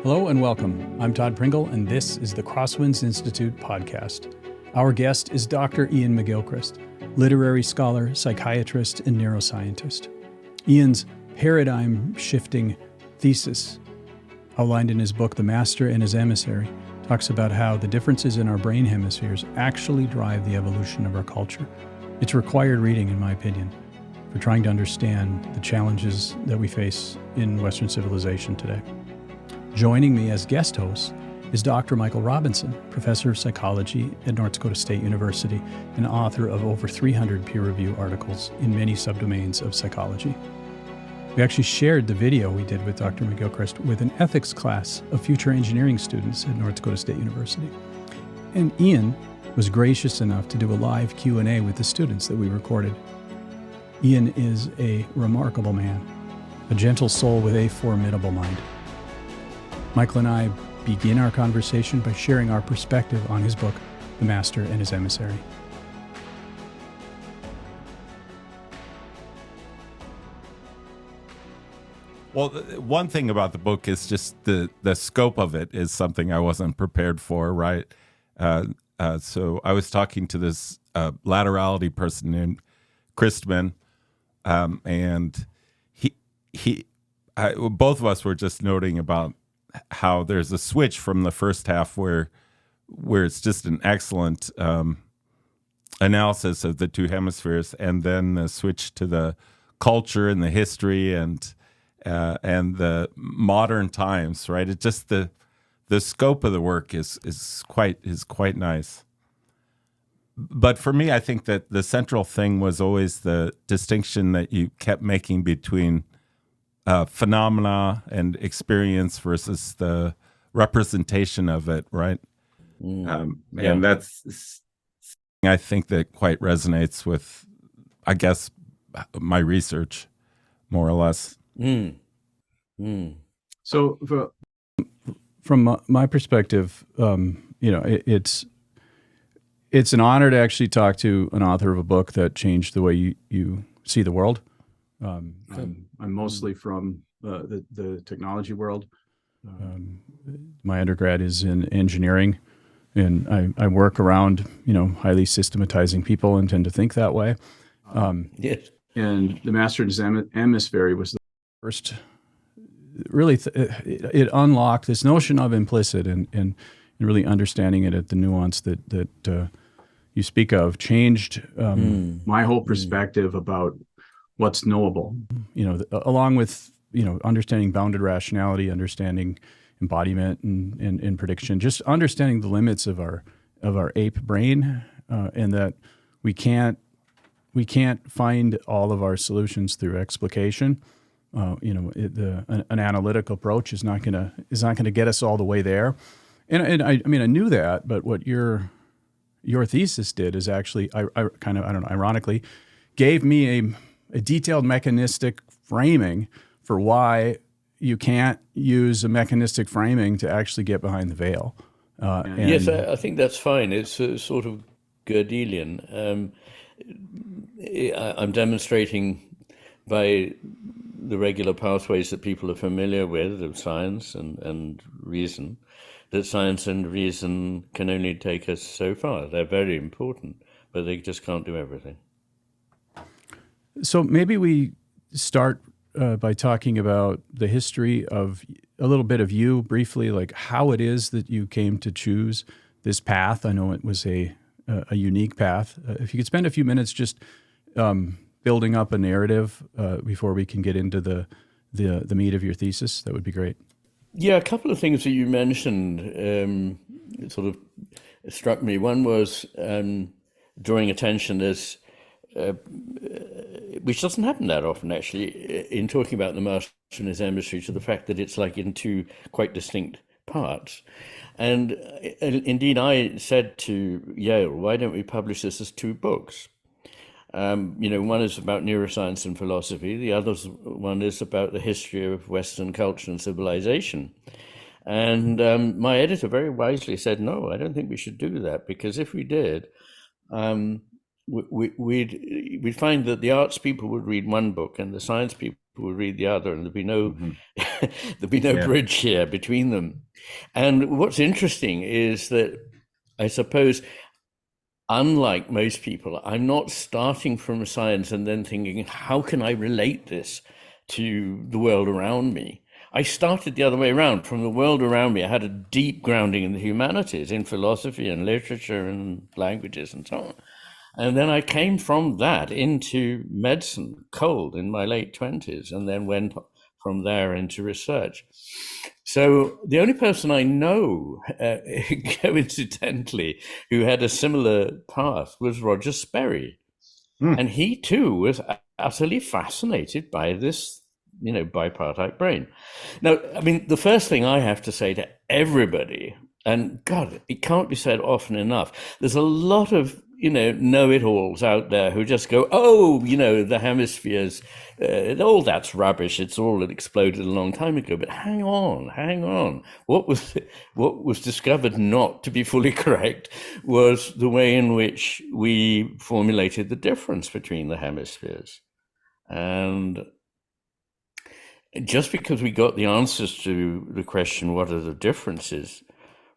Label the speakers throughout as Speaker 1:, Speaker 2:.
Speaker 1: Hello and welcome. I'm Todd Pringle, and this is the Crosswinds Institute podcast. Our guest is Dr. Iain McGilchrist, literary scholar, psychiatrist, and neuroscientist. Iain's paradigm-shifting thesis, outlined in his book, The Master and His Emissary, talks about how the differences in our brain hemispheres actually drive the evolution of our culture. It's required reading, in my opinion, for trying to understand the challenges that we face in Western civilization today. Joining me as guest host is Dr. Michael Robinson, professor of psychology at North Dakota State University and author of over 300 peer-reviewed articles in many subdomains of psychology. We actually shared the video we did with Dr. McGilchrist with an ethics class of future engineering students at North Dakota State University. And Iain was gracious enough to do a live Q&A with the students that we recorded. Iain is a remarkable man, a gentle soul with a formidable mind. Michael and I begin our conversation by sharing our perspective on his book, The Master and His Emissary.
Speaker 2: Well, one thing about the book is just the scope of it is something I wasn't prepared for, right? So I was talking to this laterality person named Christman, and both of us were just noting about how there's a switch from the first half where it's just an excellent analysis of the two hemispheres, and then the switch to the culture and the history and the modern times, right? It just the scope of the work is quite nice. But for me, I think that the central thing was always the distinction that you kept making between phenomena and experience versus the representation of it, right?
Speaker 3: Yeah.
Speaker 2: And that's, I think, that quite resonates with, I guess, my research, more or less.
Speaker 1: So, from my perspective, it's an honor to actually talk to an author of a book that changed the way you see the world. I'm mostly from the technology world. My undergrad is in engineering, and I work around highly systematizing people and tend to think that way.
Speaker 3: Yes.
Speaker 1: And the Master and His Emissary was the first. Really, it unlocked this notion of implicit and really understanding it at the nuance that you speak of changed my whole perspective about what's knowable. Along with understanding bounded rationality, understanding embodiment and prediction, just understanding the limits of our ape brain, and that we can't find all of our solutions through explication. An analytical approach is not gonna get us all the way there. And I knew that, but what your thesis did is actually, ironically, gave me a detailed mechanistic framing for why you can't use a mechanistic framing to actually get behind the veil.
Speaker 3: Yes, I think that's fine. It's sort of Gödelian. I'm demonstrating by the regular pathways that people are familiar with of science and reason, that science and reason can only take us so far. They're very important, but they just can't do everything.
Speaker 1: So maybe we start by talking about the history of a little bit of you briefly, like how it is that you came to choose this path. I know it was a unique path. If you could spend a few minutes just building up a narrative before we can get into the meat of your thesis, that would be great.
Speaker 3: Yeah, a couple of things that you mentioned sort of struck me. One was drawing attention as which doesn't happen that often, actually, in talking about the Master and His Emissary, to the fact that it's like in two quite distinct parts. And indeed, I said to Yale, why don't we publish this as two books? One is about neuroscience and philosophy. The other one is about the history of Western culture and civilization. And my editor very wisely said, no, I don't think we should do that, because if we did, we'd find that the arts people would read one book and the science people would read the other, and there'd be no there'd be no
Speaker 2: Yeah.
Speaker 3: bridge here between them. And what's interesting is that I suppose, unlike most people, I'm not starting from science and then thinking, how can I relate this to the world around me? I started the other way around. From the world around me, I had a deep grounding in the humanities, in philosophy and literature and languages and so on. And then I came from that into medicine, cold, in my late 20s, and then went from there into research. So the only person I know, coincidentally, who had a similar path was Roger Sperry. And he too was utterly fascinated by this, bipartite brain. Now, I mean, the first thing I have to say to everybody, and God, it can't be said often enough, there's a lot of, know-it-alls out there who just go, oh, the hemispheres, all that's rubbish. It's all exploded a long time ago. But hang on. What was discovered not to be fully correct was the way in which we formulated the difference between the hemispheres. And just because we got the answers to the question, what are the differences,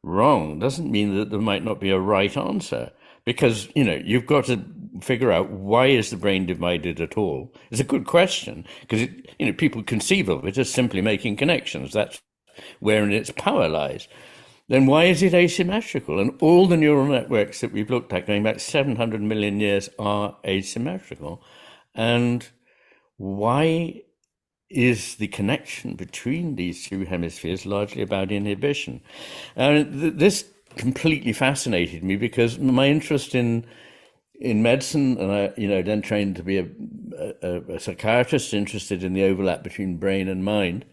Speaker 3: wrong, doesn't mean that there might not be a right answer. Because, you've got to figure out, why is the brain divided at all? It's a good question, because, people conceive of it as simply making connections. That's wherein its power lies. Then why is it asymmetrical? And all the neural networks that we've looked at going back 700 million years are asymmetrical. And why is the connection between these two hemispheres largely about inhibition? This completely fascinated me, because my interest in medicine, and I then trained to be a psychiatrist interested in the overlap between brain and mind,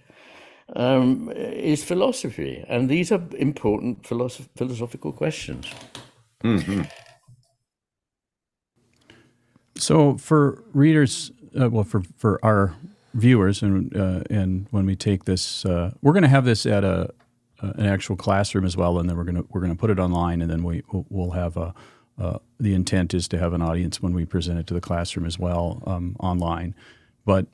Speaker 3: is philosophy, and these are important philosophical questions.
Speaker 1: So for readers, for our viewers, and when we take this, we're going to have this at an actual classroom as well, and then we're going to put it online, and then we'll have the intent is to have an audience when we present it to the classroom as well, online. But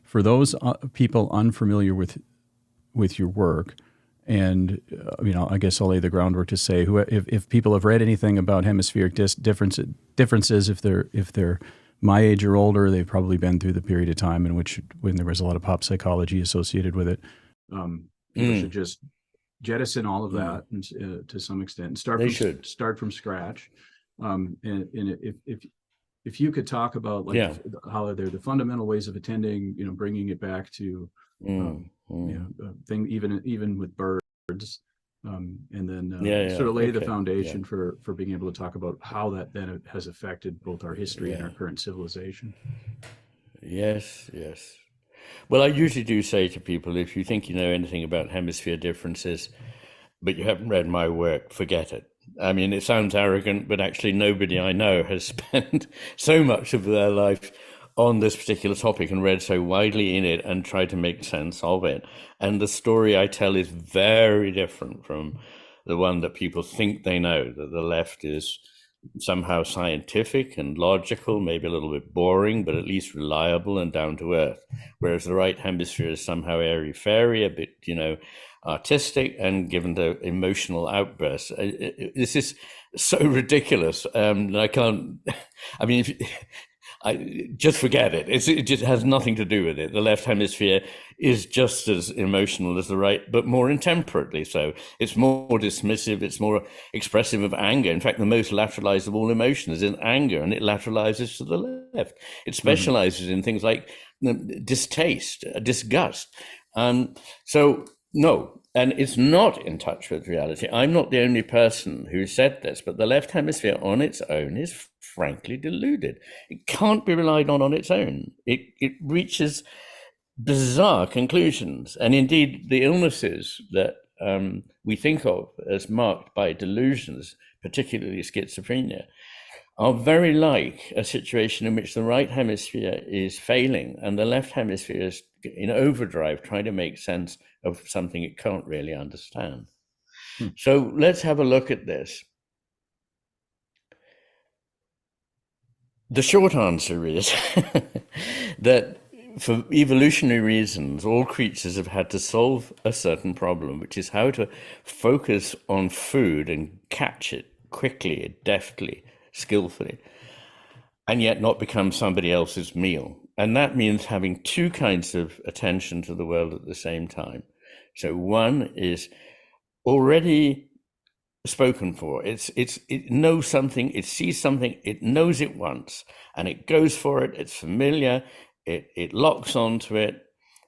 Speaker 1: for those people unfamiliar with your work, and I guess I'll lay the groundwork to say, if people have read anything about hemispheric differences, if they're my age or older, they've probably been through the period of time when there was a lot of pop psychology associated with it. People should just jettison all of that and, to some extent, and start from scratch. And if you could talk about how they're the fundamental ways of attending, bringing it back to thing even with birds, and then sort of lay the foundation for being able to talk about how that then has affected both our history and our current civilization.
Speaker 3: Yes. Well, I usually do say to people, if you think you know anything about hemisphere differences, but you haven't read my work, forget it. I mean, it sounds arrogant, but actually nobody I know has spent so much of their life on this particular topic and read so widely in it and tried to make sense of it. And the story I tell is very different from the one that people think they know, that the left is somehow scientific and logical, maybe a little bit boring, but at least reliable and down to earth. Whereas the right hemisphere is somehow airy-fairy, a bit, artistic and given to emotional outbursts. This is so ridiculous. I can't, I mean, just forget it. It just has nothing to do with it. The left hemisphere is just as emotional as the right, but more intemperately so. It's more dismissive. It's more expressive of anger. In fact, the most lateralized of all emotions is anger, and it lateralizes to the left. It specializes in things like distaste, disgust. So no, and it's not in touch with reality. I'm not the only person who said this, but the left hemisphere on its own is frankly deluded. It can't be relied on its own. It reaches bizarre conclusions. And indeed, the illnesses that we think of as marked by delusions, particularly schizophrenia, are very like a situation in which the right hemisphere is failing and the left hemisphere is in overdrive trying to make sense of something it can't really understand. So let's have a look at this. The short answer is that for evolutionary reasons, all creatures have had to solve a certain problem, which is how to focus on food and catch it quickly, deftly, skillfully, and yet not become somebody else's meal. And that means having two kinds of attention to the world at the same time. So one is already spoken for. It knows something, it sees something, it knows it once, and it goes for it. It's familiar. It locks onto it.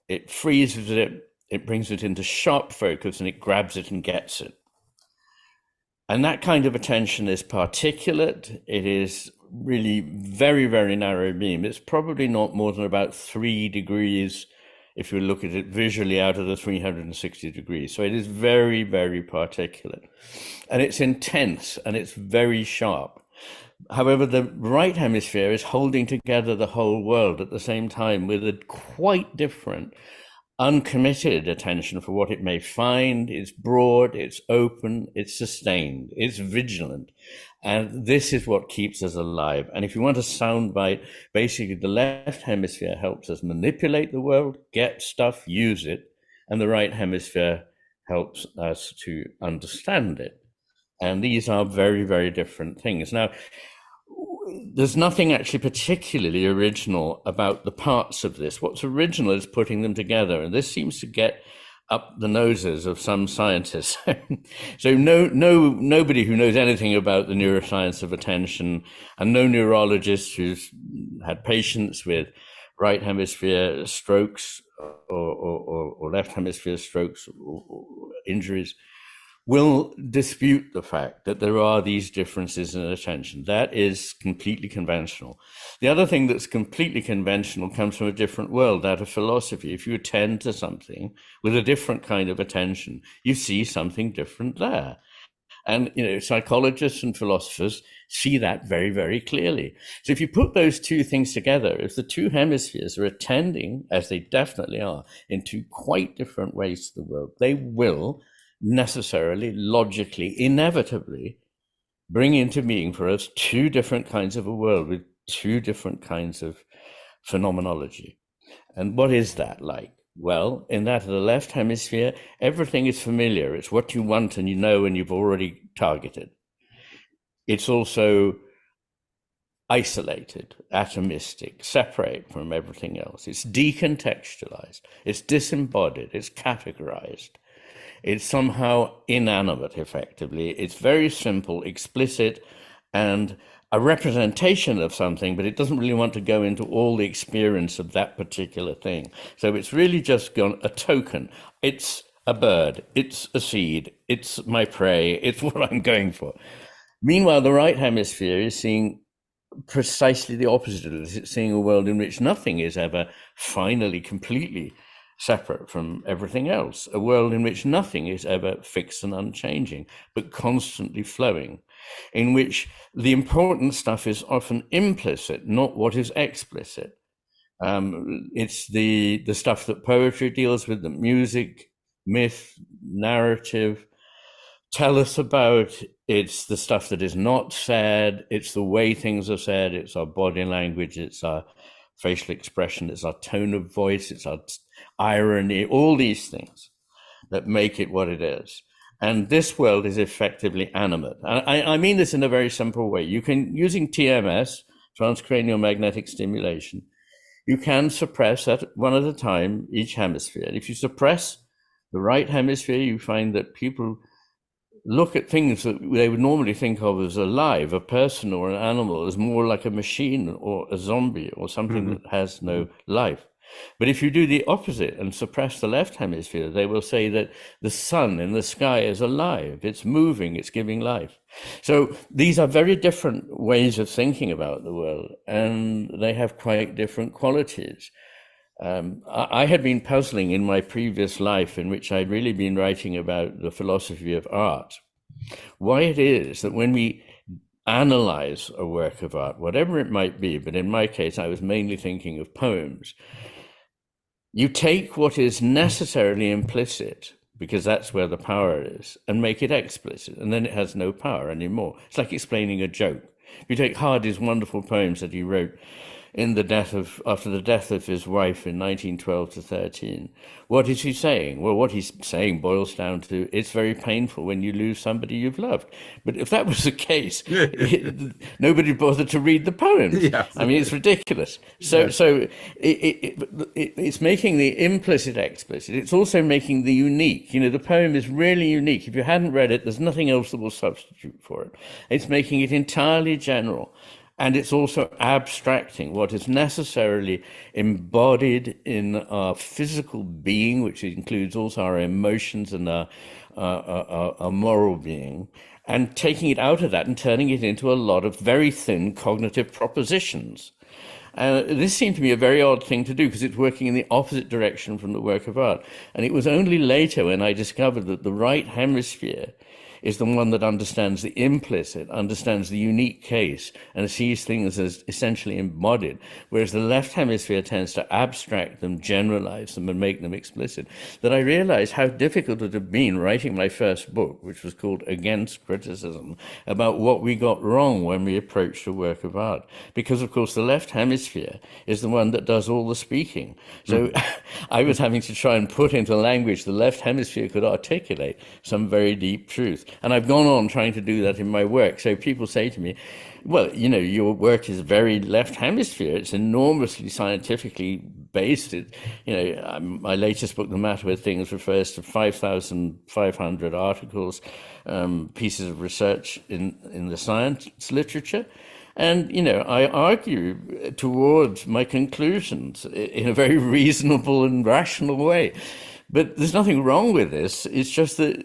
Speaker 3: It freezes it. It brings it into sharp focus, and it grabs it and gets it. And that kind of attention is particulate. It is really very, very narrow beam. It's probably not more than about 3 degrees if you look at it visually out of the 360 degrees. So it is very, very particulate. And it's intense and it's very sharp. However, the right hemisphere is holding together the whole world at the same time with a quite different, uncommitted attention for what it may find. It's broad, it's open, it's sustained, it's vigilant. And this is what keeps us alive. And if you want a soundbite, basically the left hemisphere helps us manipulate the world, get stuff, use it, and the right hemisphere helps us to understand it. And these are very, very different things. Now, there's nothing actually particularly original about the parts of this. What's original is putting them together, and this seems to get up the noses of some scientists. So nobody who knows anything about the neuroscience of attention, and no neurologist who's had patients with right hemisphere strokes or left hemisphere strokes or injuries will dispute the fact that there are these differences in attention. That is completely conventional. The other thing that's completely conventional comes from a different world, that of philosophy. If you attend to something with a different kind of attention, you see something different there. And psychologists and philosophers see that very, very clearly. So if you put those two things together, if the two hemispheres are attending, as they definitely are, in two quite different ways to the world, they will necessarily, logically, inevitably bring into being for us two different kinds of a world with two different kinds of phenomenology. And what is that like? Well, in that of the left hemisphere, everything is familiar. It's what you want and you know and you've already targeted. It's also isolated, atomistic, separate from everything else. It's decontextualized. It's disembodied. It's categorized. It's somehow inanimate, effectively. It's very simple, explicit, and a representation of something, but it doesn't really want to go into all the experience of that particular thing. So it's really just gone a token. It's a bird. It's a seed. It's my prey. It's what I'm going for. Meanwhile, the right hemisphere is seeing precisely the opposite of this. It's seeing a world in which nothing is ever finally, completely separate from everything else, a world in which nothing is ever fixed and unchanging, but constantly flowing, in which the important stuff is often implicit, not what is explicit. It's the stuff that poetry deals with, that music, myth, narrative tell us about. It's the stuff that is not said. It's the way things are said. It's our body language. It's our facial expression. It's our tone of voice. It's our irony, all these things that make it what it is. And this world is effectively animate. I mean this in a very simple way. You can, using TMS, transcranial magnetic stimulation, you can suppress at one at a time each hemisphere. If you suppress the right hemisphere, you find that people look at things that they would normally think of as alive, a person or an animal, as more like a machine or a zombie or something that has no life. But if you do the opposite and suppress the left hemisphere, they will say that the sun in the sky is alive, it's moving, it's giving life. So these are very different ways of thinking about the world, and they have quite different qualities. I had been puzzling in my previous life, in which I'd really been writing about the philosophy of art, why it is that when we analyze a work of art, whatever it might be, but in my case, I was mainly thinking of poems, you take what is necessarily implicit, because that's where the power is, and make it explicit, and then it has no power anymore. It's like explaining a joke. If you take Hardy's wonderful poems that he wrote after the death of his wife in 1912 to 13. What is he saying? Well, what he's saying boils down to, it's very painful when you lose somebody you've loved. But if that was the case, nobody bothered to read the poems.
Speaker 2: Yes.
Speaker 3: I mean, it's ridiculous. So it's making the implicit explicit. It's also making the unique. You know, the poem is really unique. If you hadn't read it, there's nothing else that will substitute for it. It's making it entirely general. And it's also abstracting what is necessarily embodied in our physical being, which includes also our emotions and our moral being, and taking it out of that and turning it into a lot of very thin cognitive propositions. This seemed to me a very odd thing to do because it's working in the opposite direction from the work of art. And it was only later when I discovered that the right hemisphere is the one that understands the implicit, understands the unique case, and sees things as essentially embodied, whereas the left hemisphere tends to abstract them, generalize them, and make them explicit, that I realized how difficult it had been writing my first book, which was called Against Criticism, about what we got wrong when we approached a work of art. Because, of course, the left hemisphere is the one that does all the speaking. So I was having to try and put into language the left hemisphere could articulate some very deep truth. And I've gone on trying to do that in my work. So people say to me, well, you know, your work is very left hemisphere. It's enormously scientifically based. My latest book, The Matter with Things, refers to 5,500 articles, pieces of research in the science literature. And, you know, I argue towards my conclusions in a very reasonable and rational way. But there's nothing wrong with this. It's just that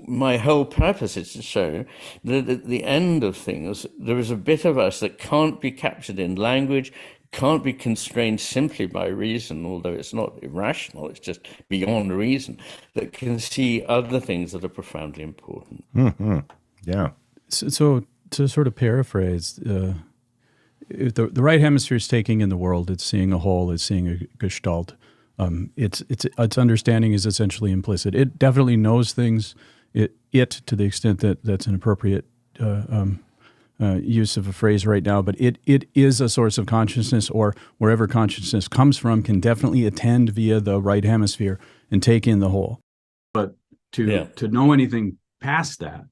Speaker 3: my whole purpose is to show that at the end of things, there is a bit of us that can't be captured in language, can't be constrained simply by reason, although it's not irrational, it's just beyond reason, that can see other things that are profoundly important.
Speaker 2: Mm-hmm. Yeah.
Speaker 1: So to sort of paraphrase, if the right hemisphere is taking in the world, it's seeing a whole, it's seeing a gestalt. Its understanding is essentially implicit. It definitely knows things. It to the extent that that's an appropriate use of a phrase right now, but it is a source of consciousness, or wherever consciousness comes from, can definitely attend via the right hemisphere and take in the whole. But to know anything past that,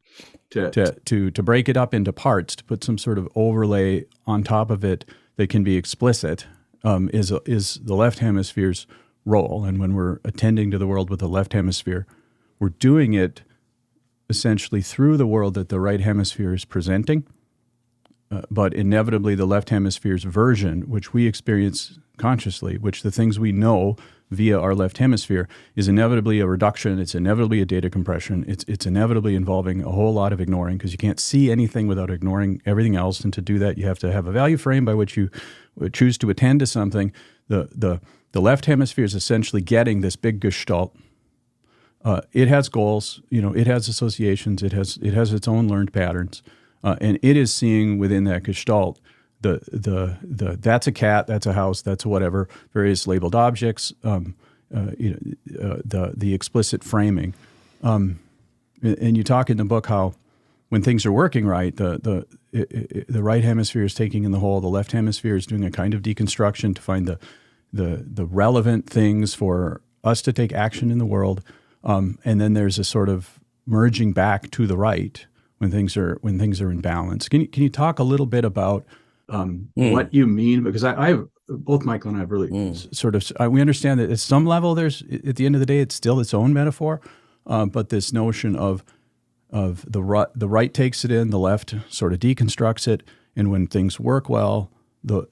Speaker 1: to break it up into parts, to put some sort of overlay on top of it that can be explicit, is the left hemisphere's role. And when we're attending to the world with the left hemisphere, we're doing it essentially through the world that the right hemisphere is presenting, but inevitably the left hemisphere's version, which we experience consciously, which the things we know via our left hemisphere, is inevitably a reduction, it's inevitably a data compression, it's inevitably involving a whole lot of ignoring, because you can't see anything without ignoring everything else, and to do that you have to have a value frame by which you choose to attend to something. The left hemisphere is essentially getting this big gestalt. It has goals, it has associations, it has its own learned patterns, and it is seeing within that gestalt the that's a cat, that's a house, that's whatever, various labeled objects, the explicit framing, and you talk in the book how when things are working right, the right hemisphere is taking in the whole, the left hemisphere is doing a kind of deconstruction to find the relevant things for us to take action in the world. And then there's a sort of merging back to the right when things are in balance. Can you talk a little bit about what you mean? Because I both Michael and I have really sort of we understand that at some level there's, at the end of the day, it's still its own metaphor, but this notion of the right takes it in, the left sort of deconstructs it, and when things work well,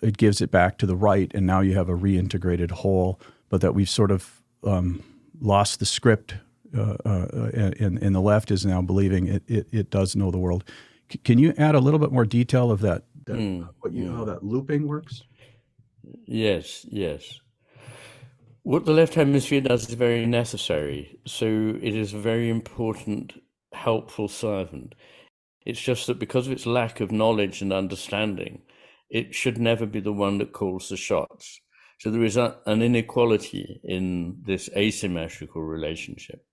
Speaker 1: it gives it back to the right, and now you have a reintegrated whole, but that we've sort of lost the script, and the left is now believing it does know the world. Can you add a little bit more detail of that how that looping works?
Speaker 3: Yes. What the left hemisphere does is very necessary. So it is a very important, helpful servant. It's just that because of its lack of knowledge and understanding, it should never be the one that calls the shots. So there is an inequality in this asymmetrical relationship.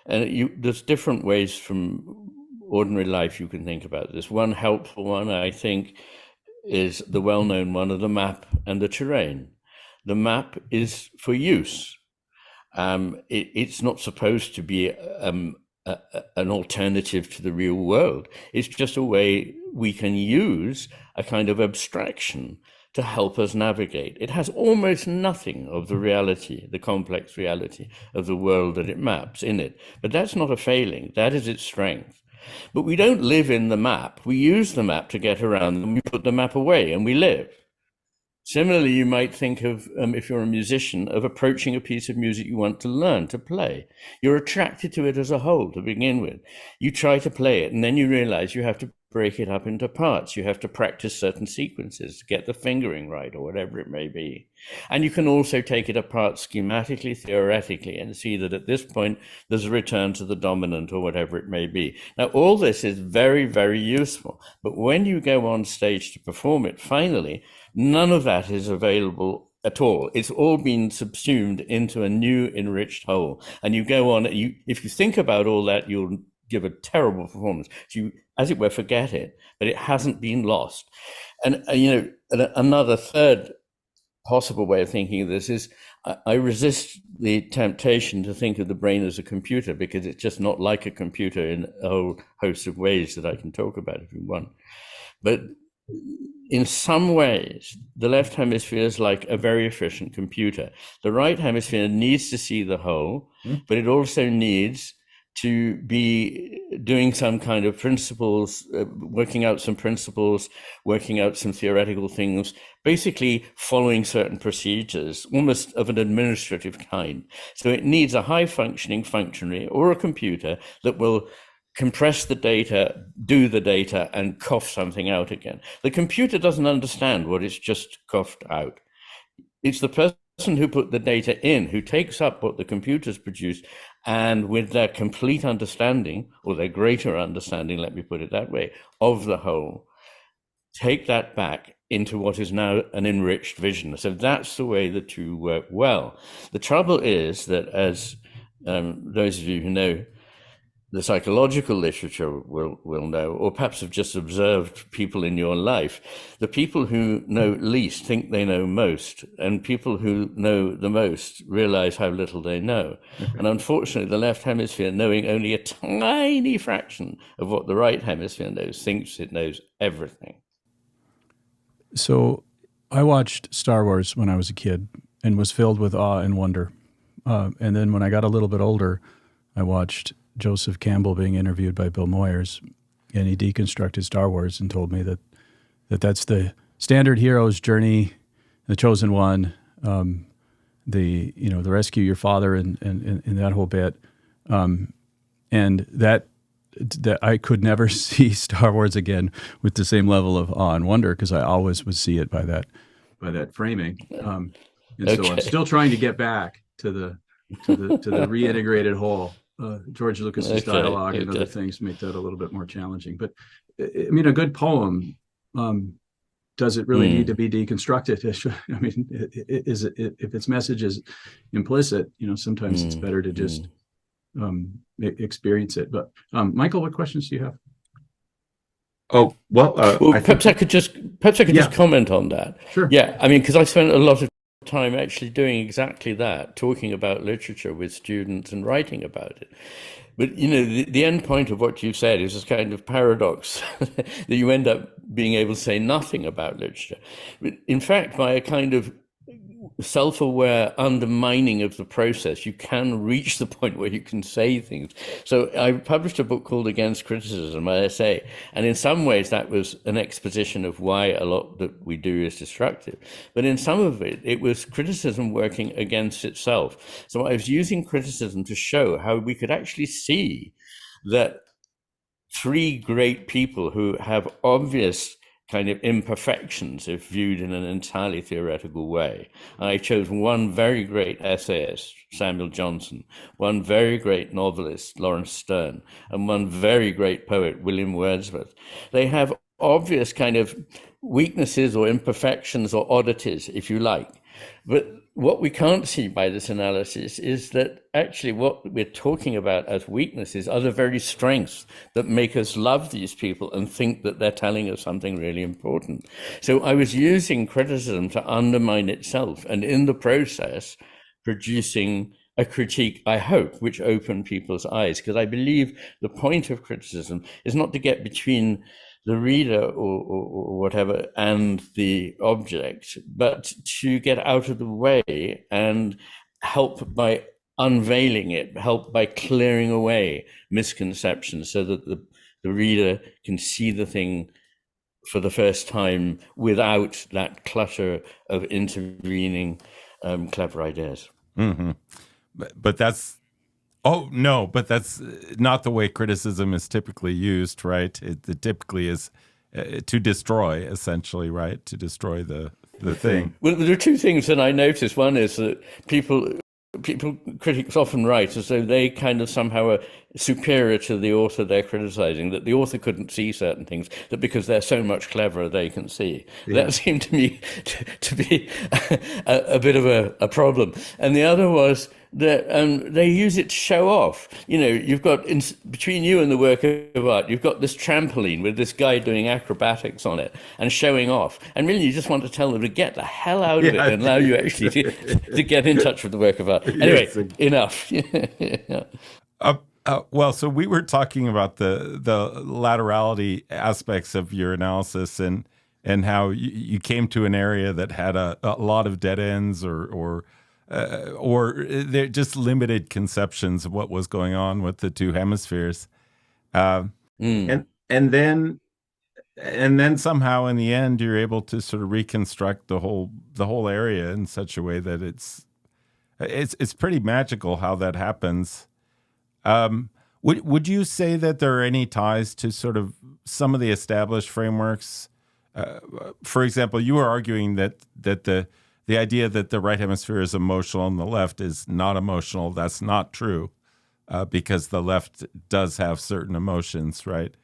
Speaker 3: And there's different ways from ordinary life you can think about this. One helpful one, I think, is the well-known one of the map and the terrain. The map is for use. It's not supposed to be an alternative to the real world. It's just a way we can use a kind of abstraction to help us navigate. It has almost nothing of the reality, the complex reality of the world that it maps in it. But that's not a failing. That is its strength. But we don't live in the map. We use the map to get around, and we put the map away and we live. Similarly, you might think of, if you're a musician, of approaching a piece of music you want to learn to play. You're attracted to it as a whole to begin with. You try to play it, and then you realize you have to break it up into parts. You have to practice certain sequences to get the fingering right, or whatever it may be. And you can also take it apart schematically, theoretically, and see that at this point, there's a return to the dominant, or whatever it may be. Now, all this is very, very useful. But when you go on stage to perform it, finally, none of that is available at all. It's all been subsumed into a new enriched whole. And you go on, if you think about all that, you'll give a terrible performance. So you, as it were, forget it, but it hasn't been lost. And, another third possible way of thinking of this is I resist the temptation to think of the brain as a computer, because it's just not like a computer in a whole host of ways that I can talk about if you want. But in some ways, the left hemisphere is like a very efficient computer. The right hemisphere needs to see the whole, but it also needs to be doing some kind of principles, working out some principles, working out some theoretical things, basically following certain procedures, almost of an administrative kind. So it needs a high-functioning functionary or a computer that will compress the data, do the data, and cough something out again. The computer doesn't understand what it's just coughed out. It's the person who put the data in, who takes up what the computer's produced, and with their complete understanding, or their greater understanding, let me put it that way, of the whole, take that back into what is now an enriched vision. So that's the way the two work well. The trouble is that, as those of you who know the psychological literature will know, or perhaps have just observed people in your life, the people who know least think they know most, and people who know the most realize how little they know. And unfortunately, the left hemisphere, knowing only a tiny fraction of what the right hemisphere knows, thinks it knows everything.
Speaker 1: So I watched Star Wars when I was a kid and was filled with awe and wonder. And then when I got a little bit older, I watched Joseph Campbell being interviewed by Bill Moyers, and he deconstructed Star Wars and told me that's the standard hero's journey, the chosen one, the rescue your father and that whole bit, and that I could never see Star Wars again with the same level of awe and wonder, because I always would see it by that framing, and okay. So I'm still trying to get back to the reintegrated whole. George Lucas's dialogue and other things make that a little bit more challenging. But I mean, a good poem, does it really need to be deconstructed? I mean, is it, if its message is implicit, sometimes it's better to just experience it. But Michael, what questions do you have?
Speaker 3: Oh, well, perhaps I could just comment on that.
Speaker 1: Sure.
Speaker 3: Yeah, I mean, because I spent a lot of time actually doing exactly that, talking about literature with students and writing about it. But the end point of what you said is this kind of paradox that you end up being able to say nothing about literature. But in fact, by a kind of self-aware undermining of the process, you can reach the point where you can say things. So I published a book called Against Criticism, my essay, and in some ways that was an exposition of why a lot that we do is destructive. But in some of it, it was criticism working against itself. So I was using criticism to show how we could actually see that three great people who have obvious kind of imperfections if viewed in an entirely theoretical way. I chose one very great essayist, Samuel Johnson, one very great novelist, Lawrence Sterne, and one very great poet, William Wordsworth. They have obvious kind of weaknesses or imperfections or oddities, if you like, But what we can't see by this analysis is that actually what we're talking about as weaknesses are the very strengths that make us love these people and think that they're telling us something really important. So I was using criticism to undermine itself, and in the process, producing a critique, I hope, which opened people's eyes, because I believe the point of criticism is not to get between the reader or whatever and the object, but to get out of the way and help by unveiling it, help by clearing away misconceptions so that the reader can see the thing for the first time without that clutter of intervening clever ideas.
Speaker 2: Mm-hmm. But that's but that's not the way criticism is typically used, right? It typically is to destroy, essentially, right? To destroy the thing.
Speaker 3: Well, there are two things that I noticed. One is that critics often write as though they kind of somehow are superior to the author they're criticizing, that the author couldn't see certain things, that because they're so much cleverer, they can see. Yeah. That seemed to me to be a bit of a problem. And the other was that they use it to show off. You know, you've got, between you and the work of art, you've got this trampoline with this guy doing acrobatics on it and showing off. And really, you just want to tell them to get the hell out of it and allow you actually to get in touch with the work of art. Anyway, yes. Enough.
Speaker 2: Well, so we were talking about the laterality aspects of your analysis and how you came to an area that had a lot of dead ends or they're just limited conceptions of what was going on with the two hemispheres, and then somehow in the end you're able to sort of reconstruct the whole area in such a way that it's pretty magical how that happens. Would you say that there are any ties to sort of some of the established frameworks? For example, you were arguing that the idea that the right hemisphere is emotional and the left is not emotional, that's not true, because the left does have certain emotions, right?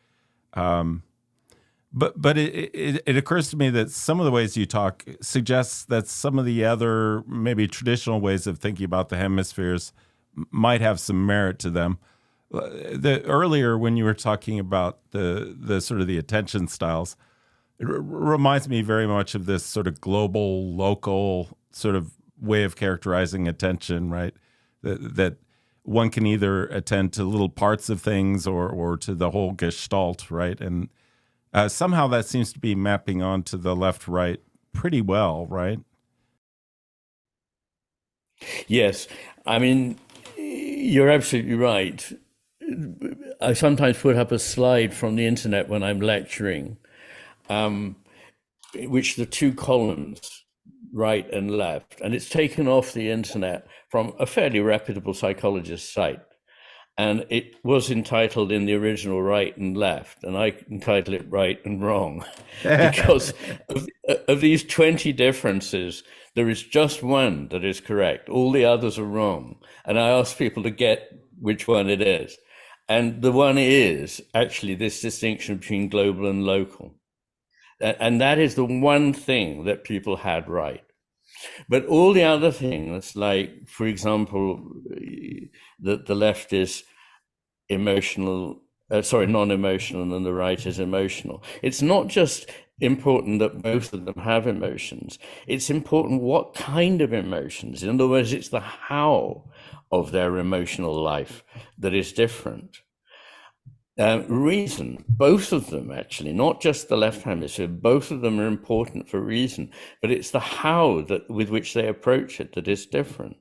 Speaker 2: But it occurs to me that some of the ways you talk suggests that some of the other maybe traditional ways of thinking about the hemispheres might have some merit to them. Earlier when you were talking about the sort of the attention styles, it reminds me very much of this sort of global, local sort of way of characterizing attention, right? That one can either attend to little parts of things or to the whole gestalt, right? And somehow that seems to be mapping onto the left-right pretty well, right?
Speaker 3: Yes. I mean, you're absolutely right. I sometimes put up a slide from the internet when I'm lecturing, which the two columns, right and left, and it's taken off the internet from a fairly reputable psychologist site. And it was entitled in the original Right and Left, and I entitled it Right and Wrong. Because of these 20 differences, there is just one that is correct. All the others are wrong. And I asked people to get which one it is. And the one is actually this distinction between global and local. And that is the one thing that people had right. But all the other things, like, for example, that the left is non-emotional, and the right is emotional. It's not just important that both of them have emotions. It's important what kind of emotions. In other words, it's the how of their emotional life that is different. Reason, both of them actually, not just the left hemisphere, both of them are important for reason, but it's the how with which they approach it that is different.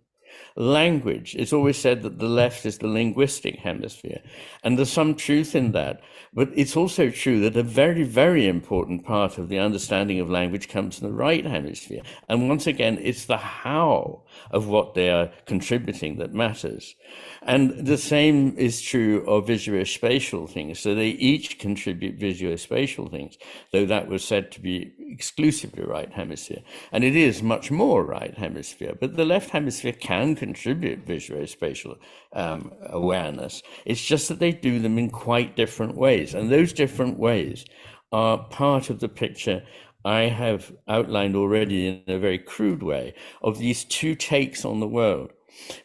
Speaker 3: Language, it's always said that the left is the linguistic hemisphere, and there's some truth in that, but it's also true that a very, very important part of the understanding of language comes from the right hemisphere. And once again, it's the how of what they are contributing that matters. And the same is true of visuospatial things. So they each contribute visuospatial things, though that was said to be exclusively right hemisphere. And it is much more right hemisphere, but the left hemisphere can contribute visuospatial awareness. It's just that they do them in quite different ways. And those different ways are part of the picture I have outlined already in a very crude way of these two takes on the world.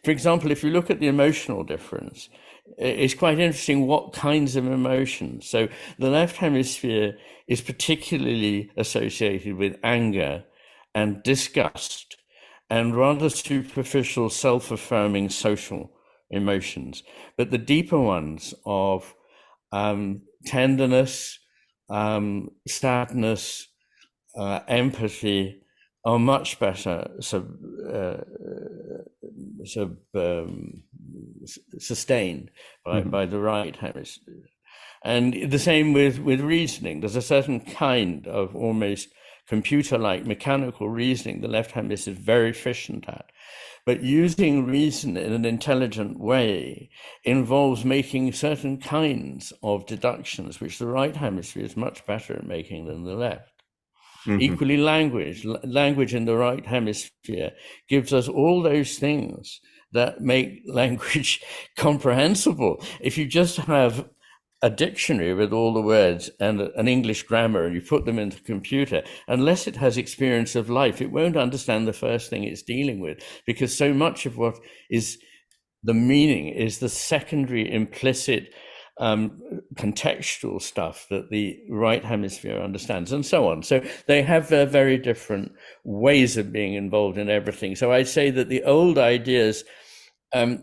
Speaker 3: For example, if you look at the emotional difference, it's quite interesting what kinds of emotions. So the left hemisphere is particularly associated with anger and disgust and rather superficial, self-affirming social emotions. But the deeper ones of tenderness, sadness, empathy are much better sustained by the right hemisphere. And the same with reasoning. There's a certain kind of almost computer-like mechanical reasoning the left hemisphere is very efficient at. But using reason in an intelligent way involves making certain kinds of deductions, which the right hemisphere is much better at making than the left. Mm-hmm. Equally, language in the right hemisphere gives us all those things that make language comprehensible. If you just have a dictionary with all the words and an English grammar and you put them into a computer, unless it has experience of life, it won't understand the first thing it's dealing with, because so much of what is the meaning is the secondary implicit contextual stuff that the right hemisphere understands, and so on. So they have their very different ways of being involved in everything. So I'd say that the old ideas,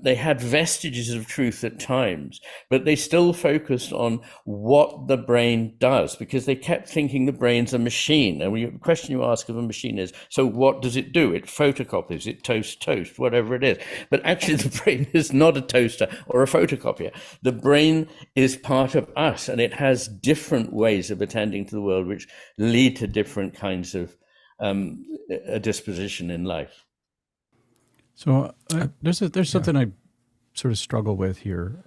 Speaker 3: they had vestiges of truth at times, but they still focused on what the brain does, because they kept thinking the brain's a machine. And the question you ask of a machine is, so what does it do? It photocopies, it toast, whatever it is. But actually the brain is not a toaster or a photocopier. The brain is part of us, and it has different ways of attending to the world, which lead to different kinds of a disposition in life.
Speaker 1: So there's something I sort of struggle with here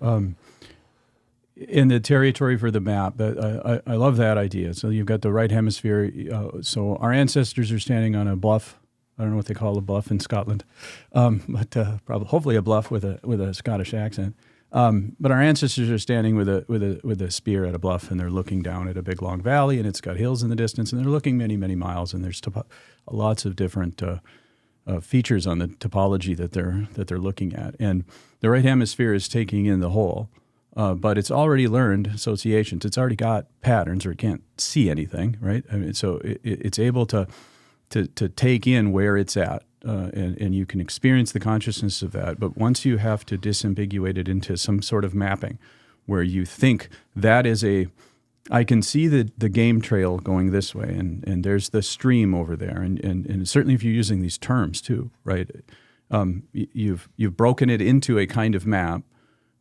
Speaker 1: in the territory for the map. But I love that idea. So you've got the right hemisphere. So our ancestors are standing on a bluff. I don't know what they call a bluff in Scotland, but probably hopefully a bluff with a Scottish accent. But our ancestors are standing with a spear at a bluff, and they're looking down at a big long valley, and it's got hills in the distance, and they're looking many miles, and there's lots of different features on the topology that they're looking at. And the right hemisphere is taking in the whole, but it's already learned associations. It's already got patterns, or it can't see anything, right? I mean, so it's able to take in where it's at, and you can experience the consciousness of that. But once you have to disambiguate it into some sort of mapping where you think that is I can see the game trail going this way, and there's the stream over there, and certainly if you're using these terms too, right? You've broken it into a kind of map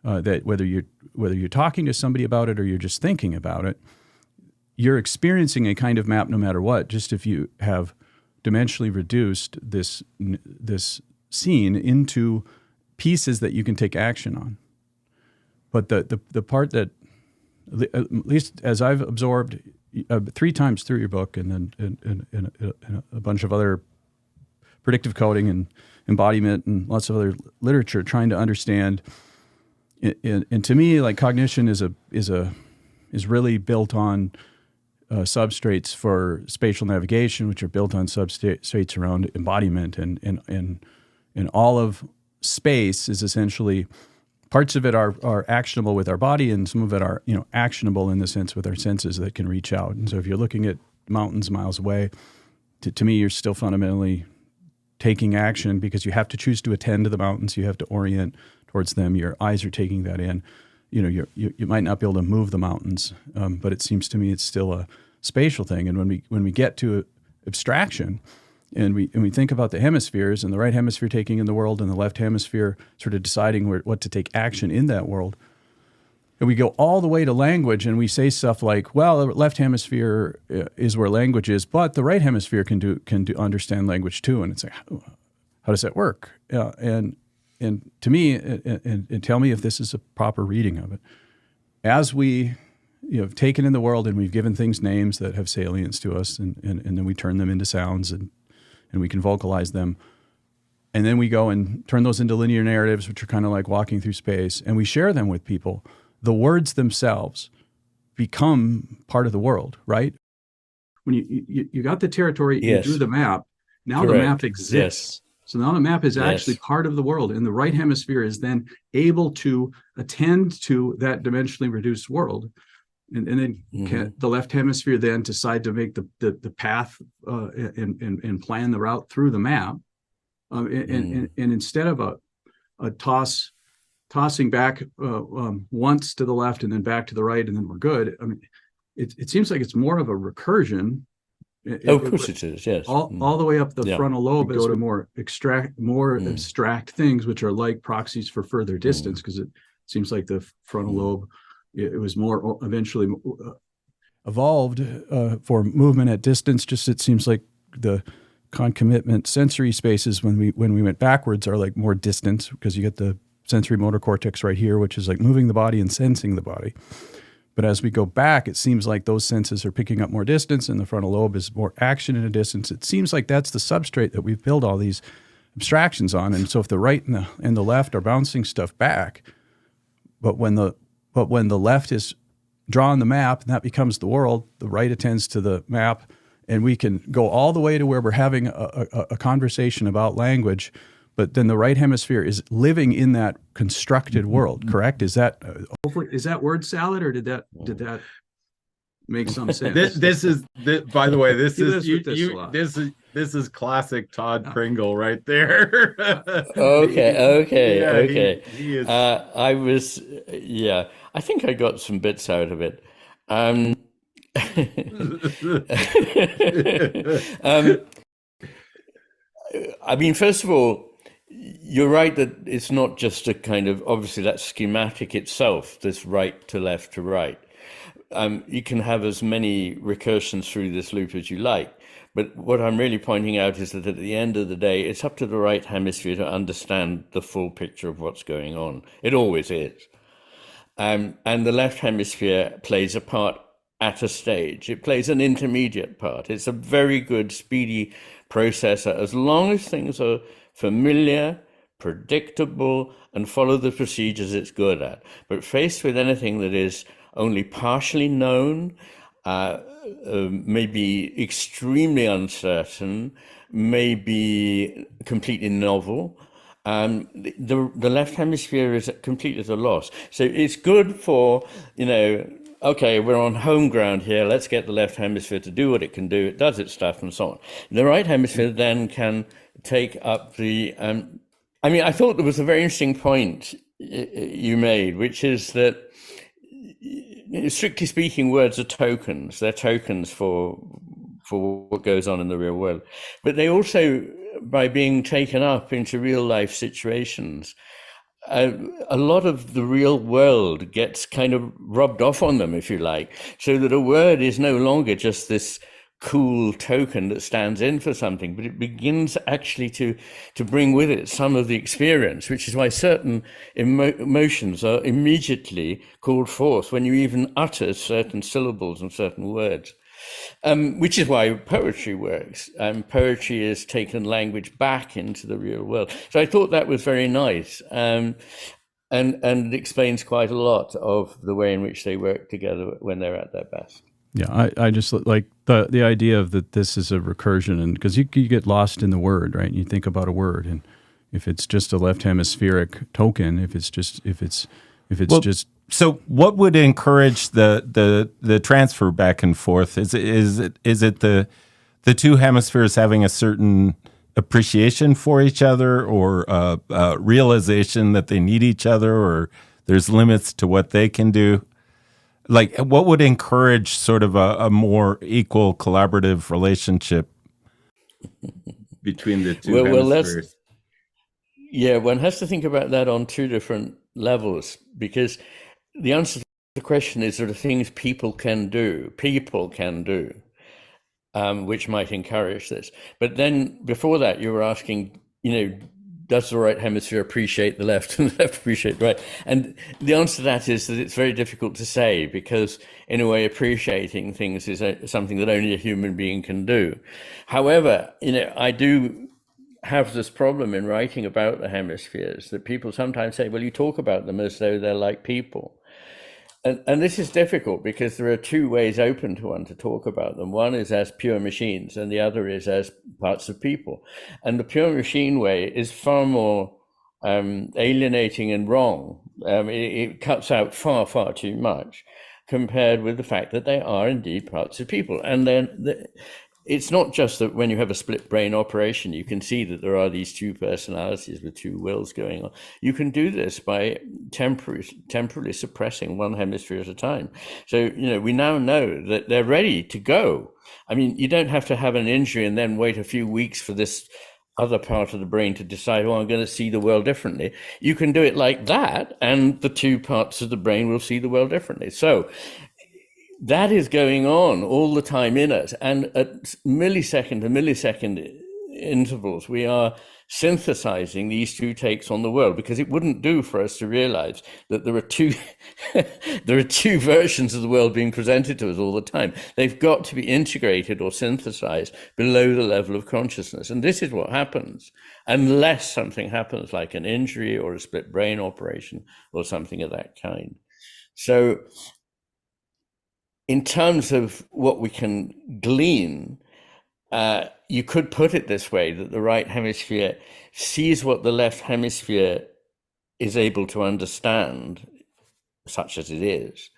Speaker 1: that whether you're talking to somebody about it or you're just thinking about it, you're experiencing a kind of map no matter what. Just if you have dimensionally reduced this scene into pieces that you can take action on. But the part that, at least as I've absorbed 3 times through your book, and then a bunch of other predictive coding and embodiment and lots of other literature, trying to understand. And to me, like, cognition is really built on substrates for spatial navigation, which are built on substrates around embodiment, and all of space is essentially. Parts of it are actionable with our body, and some of it are, actionable in the sense with our senses that can reach out. And so if you're looking at mountains miles away, to me, you're still fundamentally taking action, because you have to choose to attend to the mountains. You have to orient towards them. Your eyes are taking that in. You might not be able to move the mountains, but it seems to me it's still a spatial thing. And when we get to abstraction, and we think about the hemispheres, and the right hemisphere taking in the world, and the left hemisphere sort of deciding what to take action in that world. And we go all the way to language, and we say stuff like, well, the left hemisphere is where language is, but the right hemisphere can understand language too. And it's like, how does that work? And to me, and tell me if this is a proper reading of it, as we have taken in the world and we've given things names that have salience to us, and then we turn them into sounds, and we can vocalize them. And then we go and turn those into linear narratives, which are kind of like walking through space, and we share them with people. The words themselves become part of the world, right? when you got the territory, you drew the map. Now
Speaker 3: Correct.
Speaker 1: the map exists. So now the map is actually part of the world, and the right hemisphere is then able to attend to that dimensionally reduced world. And then the left hemisphere then decide to make the path and plan the route through the map. And instead of a tossing back once to the left and then back to the right and then we're good. I mean, it seems like it's more of a recursion.
Speaker 3: Of course it is, yes.
Speaker 1: All the way up the frontal lobe, go to more abstract things, which are like proxies for further distance, because it seems like the frontal lobe, it was more eventually evolved for movement at distance. Just it seems like the concomitant sensory spaces when we went backwards are like more distance, because you get the sensory motor cortex right here, which is like moving the body and sensing the body. But as we go back, it seems like those senses are picking up more distance, and the frontal lobe is more action in a distance. It seems like that's the substrate that we've built all these abstractions on. And so if the right and the left are bouncing stuff back, but when the left is drawing the map and that becomes the world, the right attends to the map, and we can go all the way to where we're having a conversation about language. But then the right hemisphere is living in that constructed world, correct? Is that word salad, or did that make some sense?
Speaker 2: This is by the way, this is classic Todd Pringle right there.
Speaker 3: Okay.
Speaker 2: He is.
Speaker 3: I think I got some bits out of it. I mean, first of all, you're right that it's not just a kind of, obviously that schematic itself, this right to left to right. You can have as many recursions through this loop as you like. But what I'm really pointing out is that at the end of the day, it's up to the right hemisphere to understand the full picture of what's going on. It always is. And the left hemisphere plays a part at a stage. It plays an intermediate part. It's a very good, speedy processor, as long as things are familiar, predictable, and follow the procedures it's good at. But faced with anything that is only partially known, maybe extremely uncertain, maybe completely novel, the left hemisphere is completely at a loss. So it's good for, okay, we're on home ground here, let's get the left hemisphere to do what it can do, it does its stuff and so on. The right hemisphere then can take up the, I thought there was a very interesting point you made, which is that, strictly speaking, words are tokens. They're tokens for what goes on in the real world. But they also, by being taken up into real life situations, a lot of the real world gets kind of rubbed off on them, if you like, so that a word is no longer just this cool token that stands in for something, but it begins actually to bring with it some of the experience, which is why certain emotions are immediately called forth when you even utter certain syllables and certain words. Which is why poetry works. Poetry has taken language back into the real world. So I thought that was very nice, and it explains quite a lot of the way in which they work together when they're at their best.
Speaker 1: Yeah, I just like the idea of that this is a recursion, and because you get lost in the word, right? You think about a word, and if it's just a left hemispheric token, if it's just.
Speaker 2: So what would encourage the transfer back and forth? Is it the two hemispheres having a certain appreciation for each other, or realization that they need each other, or there's limits to what they can do? Like, what would encourage sort of a more equal collaborative relationship between the two hemispheres?
Speaker 3: One has to think about that on two different levels, because the answer to the question is there are things people can do, which might encourage this. But then before that, you were asking, does the right hemisphere appreciate the left and the left appreciate the right? And the answer to that is that it's very difficult to say, because in a way, appreciating things is something that only a human being can do. However, I do have this problem in writing about the hemispheres that people sometimes say, well, you talk about them as though they're like people. And this is difficult because there are two ways open to one to talk about them. One is as pure machines, and the other is as parts of people. And the pure machine way is far more alienating and wrong. It cuts out far, far too much compared with the fact that they are indeed parts of people. And then it's not just that when you have a split brain operation, you can see that there are these two personalities with two wills going on. You can do this by temporarily suppressing one hemisphere at a time. So, we now know that they're ready to go. I mean, you don't have to have an injury and then wait a few weeks for this other part of the brain to decide, I'm going to see the world differently. You can do it like that, and the two parts of the brain will see the world differently. So that is going on all the time in us. And at millisecond to millisecond intervals, we are synthesizing these two takes on the world, because it wouldn't do for us to realize that there are two there are two versions of the world being presented to us all the time. They've got to be integrated or synthesized below the level of consciousness. And this is what happens unless something happens like an injury or a split brain operation or something of that kind. So in terms of what we can glean, you could put it this way, that the right hemisphere sees what the left hemisphere is able to understand, such as it is,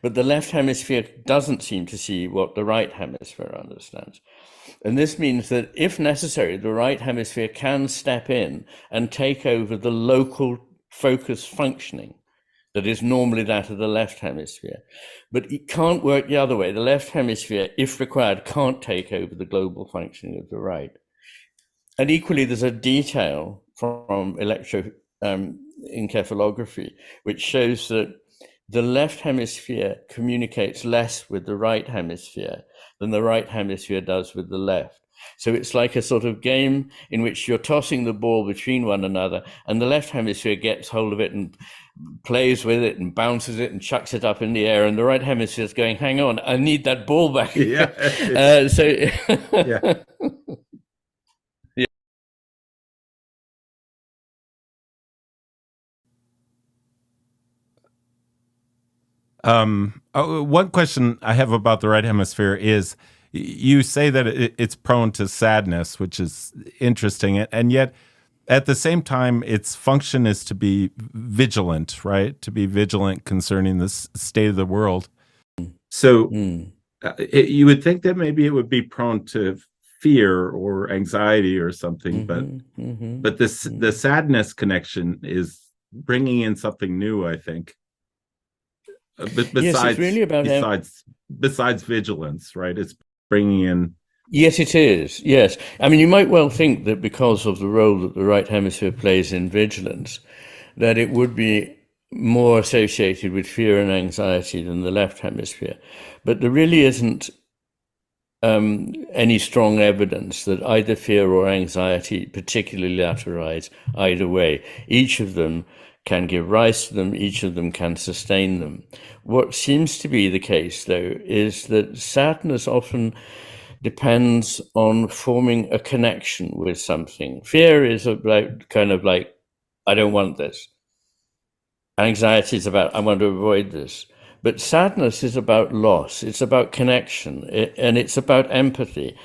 Speaker 3: but the left hemisphere doesn't seem to see what the right hemisphere understands. And this means that if necessary, the right hemisphere can step in and take over the local focus functioning that is normally that of the left hemisphere. But it can't work the other way. The left hemisphere, if required, can't take over the global functioning of the right. And equally, there's a detail from electroencephalography which shows that the left hemisphere communicates less with the right hemisphere than the right hemisphere does with the left. So it's like a sort of game in which you're tossing the ball between one another, and the left hemisphere gets hold of it and plays with it and bounces it and chucks it up in the air, and the right hemisphere is going, hang on, I need that ball back.
Speaker 2: Yeah.
Speaker 3: Yeah.
Speaker 2: One question I have about the right hemisphere is, you say that it's prone to sadness, which is interesting, and yet at the same time, its function is to be vigilant, right? To be vigilant concerning the state of the world. So you would think that maybe it would be prone to fear or anxiety or something, but the sadness connection is bringing in something new, I think. But besides,
Speaker 3: yes, it's really about
Speaker 2: besides vigilance, right? It's bringing in.
Speaker 3: Yes, it is. Yes. I mean, you might well think that because of the role that the right hemisphere plays in vigilance, that it would be more associated with fear and anxiety than the left hemisphere. But there really isn't any strong evidence that either fear or anxiety particularly lateralize either way. Each of them can give rise to them, each of them can sustain them. What seems to be the case, though, is that sadness often depends on forming a connection with something. Fear is about kind of like, I don't want this. Anxiety is about, I want to avoid this. But sadness is about loss. It's about connection, and it's about empathy.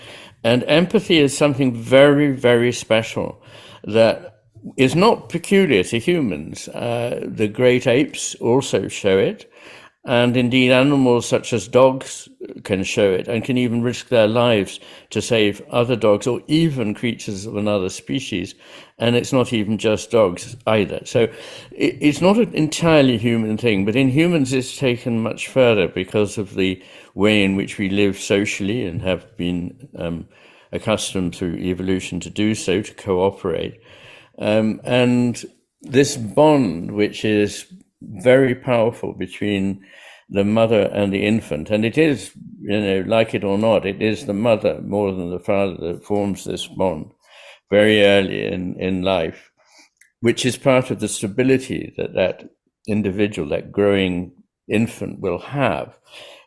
Speaker 3: And empathy is something very, very special that is not peculiar to humans. The great apes also show it. And indeed, animals such as dogs can show it and can even risk their lives to save other dogs or even creatures of another species. And it's not even just dogs either. So it's not an entirely human thing, but in humans it's taken much further because of the way in which we live socially and have been accustomed through evolution to do so, to cooperate. And this bond, which is very powerful between the mother and the infant, and it is, like it or not, it is the mother more than the father that forms this bond very early in life, which is part of the stability that individual, that growing infant will have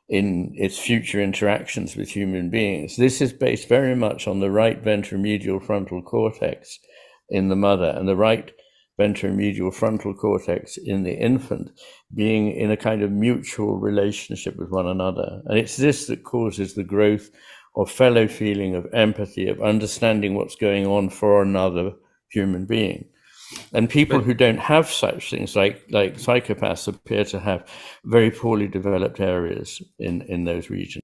Speaker 3: in its future interactions with human beings. This is based very much on the right ventromedial frontal cortex in the mother, and the right ventromedial frontal cortex in the infant being in a kind of mutual relationship with one another. And it's this that causes the growth of fellow feeling, of empathy, of understanding what's going on for another human being. And people who don't have such things, like psychopaths, appear to have very poorly developed areas in those regions.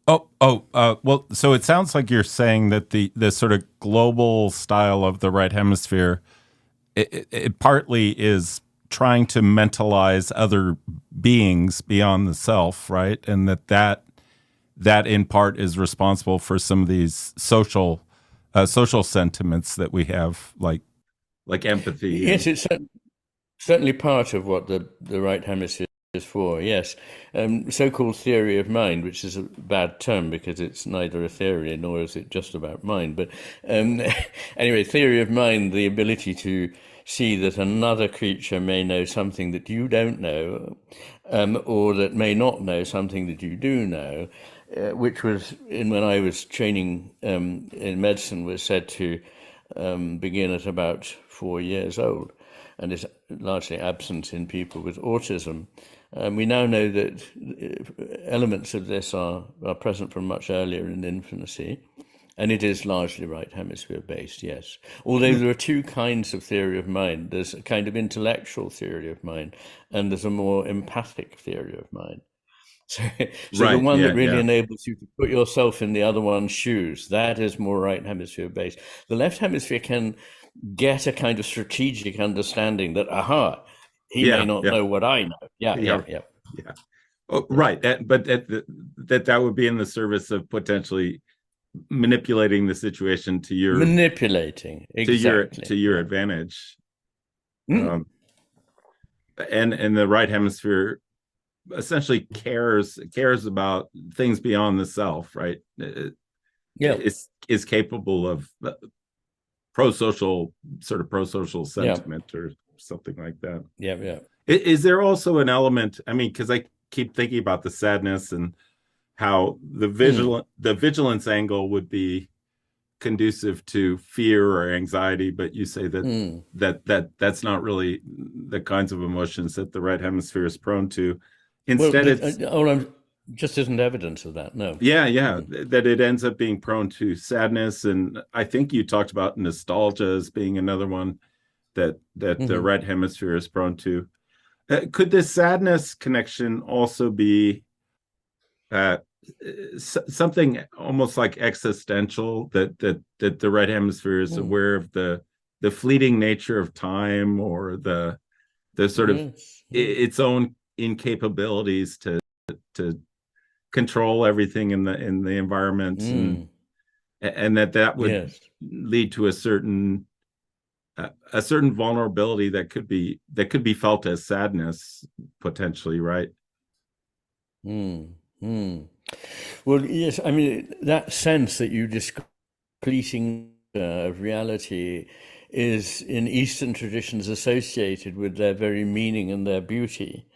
Speaker 2: Well, so it sounds like you're saying that the sort of global style of the right hemisphere, it partly is trying to mentalize other beings beyond the self, right? And that in part is responsible for some of these social sentiments that we have, like empathy.
Speaker 3: Yes, it's certainly part of what the right hemisphere is for, yes. So-called theory of mind, which is a bad term because it's neither a theory nor is it just about mind. But anyway, theory of mind, the ability to see that another creature may know something that you don't know, or that may not know something that you do know, which was, when I was training in medicine, was said to begin at about 4 years old, and is largely absent in people with autism. We now know that elements of this are present from much earlier in infancy, and it is largely right hemisphere based, yes. Although there are two kinds of theory of mind. There's a kind of intellectual theory of mind, and there's a more empathic theory of mind. So right, the one that really enables you to put yourself in the other one's shoes, that is more right hemisphere based. The left hemisphere can get a kind of strategic understanding that, he may not know what I know. Yeah.
Speaker 2: Oh, right, but that would be in the service of potentially manipulating the situation to your to your advantage. And the right hemisphere essentially cares about things beyond the self, right? Is capable of pro-social sentiment or something like that.
Speaker 3: Yeah.
Speaker 2: Is there also an element, I mean, because I keep thinking about the sadness and how the vigilance angle would be conducive to fear or anxiety, but you say that that's not really the kinds of emotions that the right hemisphere is prone to. Instead,
Speaker 3: just isn't evidence of that. No.
Speaker 2: Yeah, that it ends up being prone to sadness, and I think you talked about nostalgia as being another one that the right hemisphere is prone to. Could this sadness connection also be something almost like existential, that the right hemisphere is aware of the fleeting nature of time, or the sort of its own incapabilities to control everything in the environment, and that would lead to a certain vulnerability that could be felt as sadness, potentially, right?
Speaker 3: Well, yes, I mean, that sense that you describe fleeting of reality is in Eastern traditions associated with their very meaning and their beauty.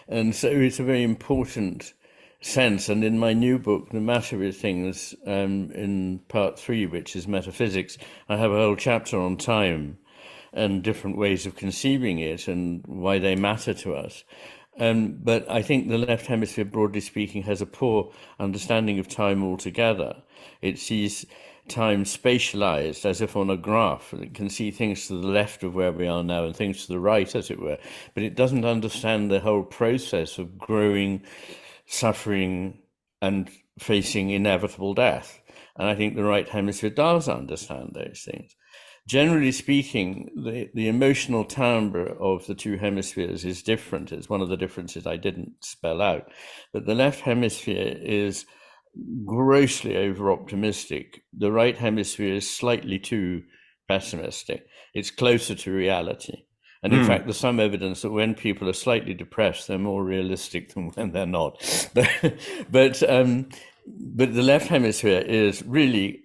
Speaker 3: And so it's a very important sense. And in my new book, The Matter of Things, in part 3, which is metaphysics, I have a whole chapter on time and different ways of conceiving it and why they matter to us. But I think the left hemisphere, broadly speaking, has a poor understanding of time altogether. It sees time spatialized as if on a graph, and it can see things to the left of where we are now and things to the right, as it were. But it doesn't understand the whole process of growing, suffering, and facing inevitable death. And I think the right hemisphere does understand those things. Generally speaking, the emotional timbre of the two hemispheres is different. It's one of the differences I didn't spell out. But the left hemisphere is grossly over-optimistic. The right hemisphere is slightly too pessimistic. It's closer to reality. And in fact, there's some evidence that when people are slightly depressed, they're more realistic than when they're not. But the left hemisphere is really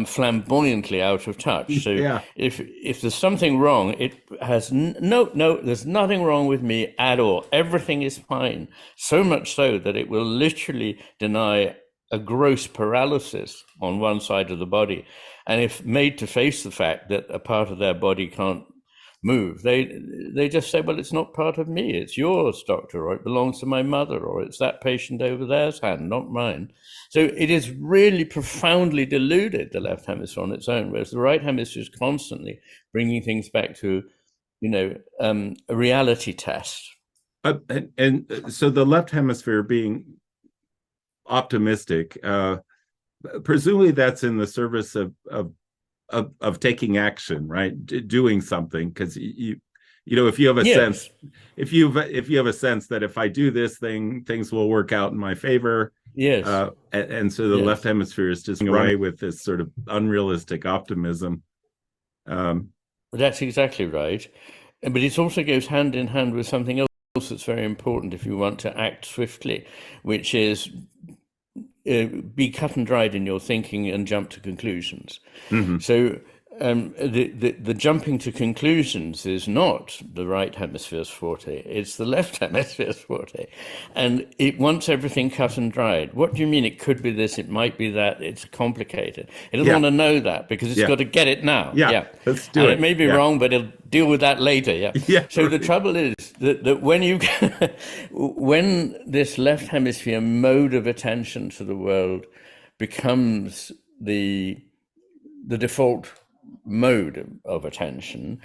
Speaker 3: flamboyantly out of touch. So if there's something wrong, it has there's nothing wrong with me at all. Everything is fine. So much so that it will literally deny a gross paralysis on one side of the body. And if made to face the fact that a part of their body can't move. They just say, well, it's not part of me. It's yours, doctor, or it belongs to my mother, or it's that patient over there's hand, not mine. So it is really profoundly deluded, the left hemisphere on its own, whereas the right hemisphere is constantly bringing things back to, a reality test.
Speaker 2: And so the left hemisphere being optimistic, presumably that's in the service of taking action, right? Doing something, because if you have a sense, if you have a sense that if I do this thing, things will work out in my favor.
Speaker 3: Yes.
Speaker 2: And so the left hemisphere is just away with this sort of unrealistic optimism.
Speaker 3: That's exactly right. But it also goes hand in hand with something else that's very important if you want to act swiftly, which is be cut and dried in your thinking and jump to conclusions. Mm-hmm. So the jumping to conclusions is not the right hemisphere's forte, it's the left hemisphere's forte. And it wants everything cut and dried. What do you mean it could be this, it might be that, it's complicated? It doesn't want to know that because it's got to get it now.
Speaker 2: Yeah. Let's do it.
Speaker 3: It may be wrong, but it'll deal with that later. So the trouble is that when this left hemisphere mode of attention to the world becomes the default mode of attention,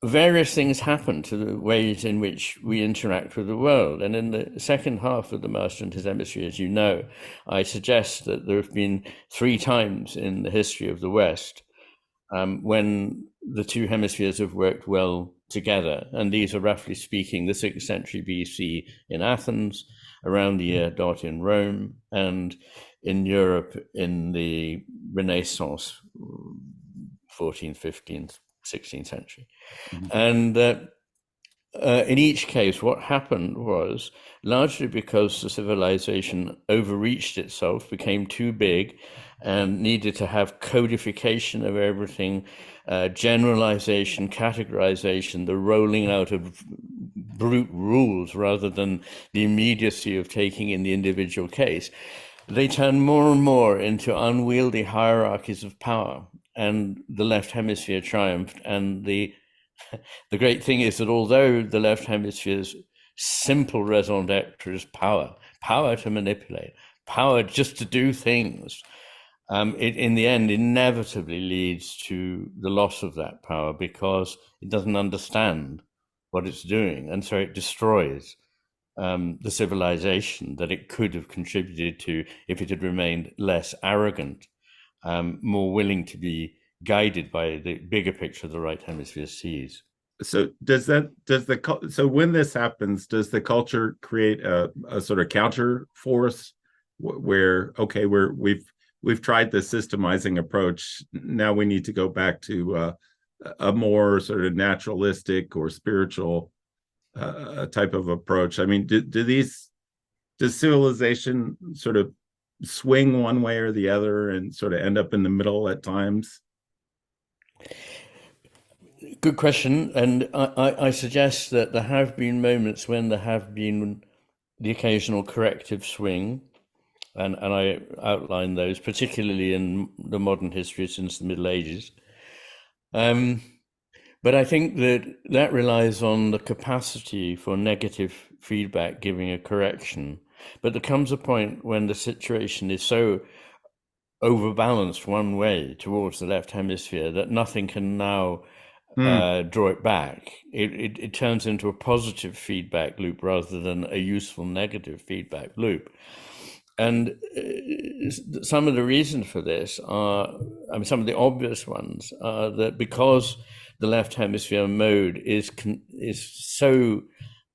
Speaker 3: various things happen to the ways in which we interact with the world. And in the second half of the Master and His Emissary, as you know, I suggest that there have been 3 times in the history of the West when the 2 hemispheres have worked well together. And these are, roughly speaking, the 6th century BC in Athens, around the year dot in Rome, and in Europe in the Renaissance, 14th, 15th, 16th century. Mm-hmm. And in each case, what happened was, largely because the civilization overreached itself, became too big, and needed to have codification of everything, generalization, categorization, the rolling out of brute rules rather than the immediacy of taking in the individual case, they turned more and more into unwieldy hierarchies of power. And the left hemisphere triumphed. And the great thing is that although the left hemisphere's simple raison d'etre is power to manipulate, power just to do things, it in the end inevitably leads to the loss of that power because it doesn't understand what it's doing. And so it destroys the civilization that it could have contributed to if it had remained less arrogant, more willing to be guided by the bigger picture the right hemisphere sees.
Speaker 2: So so when this happens, does the culture create a sort of counter force where, okay, we've tried the systemizing approach, now we need to go back to a more sort of naturalistic or spiritual type of approach? I mean, does civilization sort of swing one way or the other and sort of end up in the middle at times?
Speaker 3: Good question. And I suggest that there have been moments when there have been the occasional corrective swing. And I outline those, particularly in the modern history since the Middle Ages. But I think that relies on the capacity for negative feedback giving a correction. But there comes a point when the situation is so overbalanced one way towards the left hemisphere that nothing can now draw it back. It turns into a positive feedback loop rather than a useful negative feedback loop. And some of the reasons for this are, some of the obvious ones are that because the left hemisphere mode is so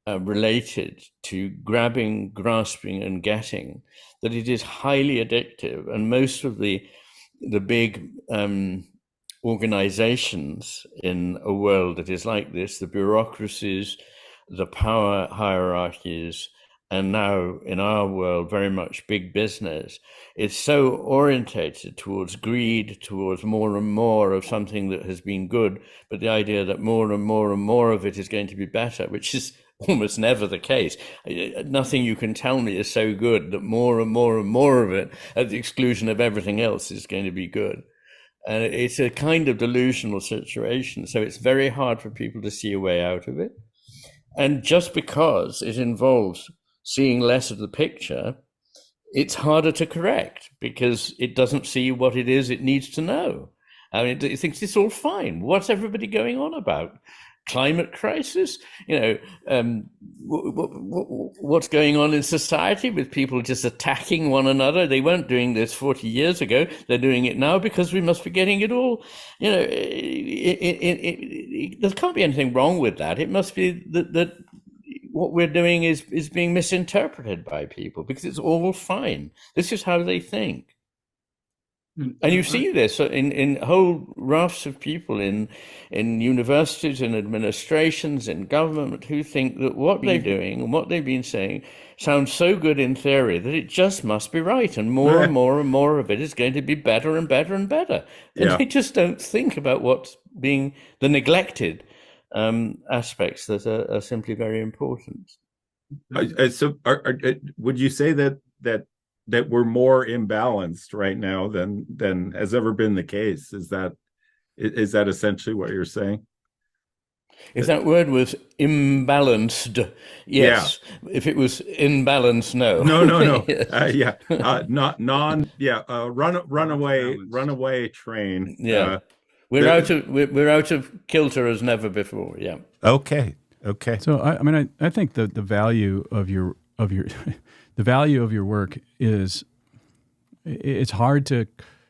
Speaker 3: related to grabbing, grasping, and getting, that it is highly addictive. And most of the big organizations in a world that is like this, the bureaucracies, the power hierarchies, and now in our world, very much big business, it's so orientated towards greed, towards more and more of something that has been good, but the idea that more and more and more of it is going to be better, which is almost never the case. Nothing you can tell me is so good that more and more and more of it, at the exclusion of everything else, is going to be good. And it's a kind of delusional situation. So it's very hard for people to see a way out of it. And just because it involves seeing less of the picture, it's harder to correct because it doesn't see what it is it needs to know. I mean, it thinks it's all fine. What's everybody going on about? Climate crisis? What's going on in society with people just attacking one another? They weren't doing this 40 years ago. They're doing it now because we must be getting it all. There can't be anything wrong with that. It must be that what we're doing is being misinterpreted by people because it's all fine. This is how they think. And you see this in whole rafts of people in universities, in administrations, in government, who think that what they're doing and what they've been saying sounds so good in theory that it just must be right. And more and more and more of it is going to be better and better and better. And they just don't think about what's being the neglected aspects that are simply very important.
Speaker 2: So would you say that we're more imbalanced right now than has ever been the case? Is that essentially what you're saying?
Speaker 3: If that word was imbalanced, yes. Yeah. If it was imbalanced, no.
Speaker 2: No. Yes. Runaway train.
Speaker 3: Yeah. We're out of kilter as never before. Yeah.
Speaker 2: Okay.
Speaker 1: So I think the value of your the value of your work is it's hard to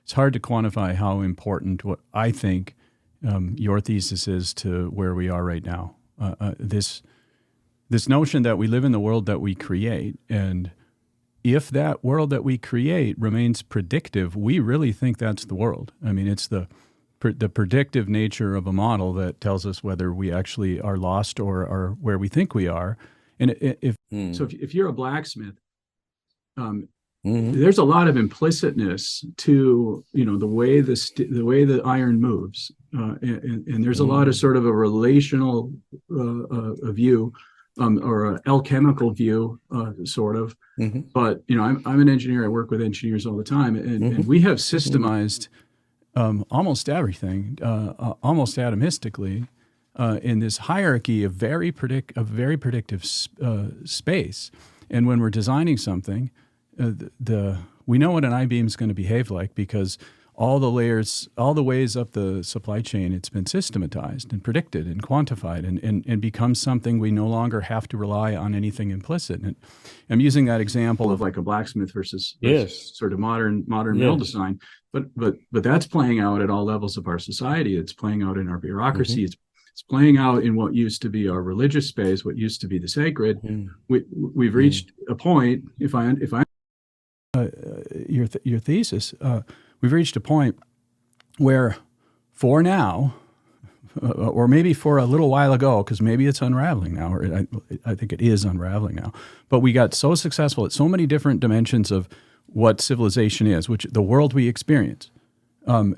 Speaker 1: quantify how important what I think your thesis is to where we are right now. This notion that we live in the world that we create, and if that world that we create remains predictive, we really think that's the world. I mean, it's the predictive nature of a model that tells us whether we actually are lost or are where we think we are. And if you're a blacksmith, there's a lot of implicitness to the way the iron moves, and there's a lot of sort of a relational view, or an alchemical view, sort of. But I'm an engineer. I work with engineers all the time, and we have systemized almost everything, almost atomistically, in this hierarchy of very predictive space. And when we're designing something, we know what an I-beam is going to behave like because all the layers, all the ways up the supply chain, it's been systematized and predicted and quantified and becomes something we no longer have to rely on anything implicit. And I'm using that example of like a blacksmith versus sort of modern mill design, but that's playing out at all levels of our society. It's playing out in our bureaucracy. It's playing out in what used to be our religious space, what used to be the sacred. We've reached a point. If I your thesis, we've reached a point where, for now, or maybe for a little while ago, because maybe it's unraveling now, or I think it is unraveling now. But we got so successful at so many different dimensions of what civilization is, which the world we experience, and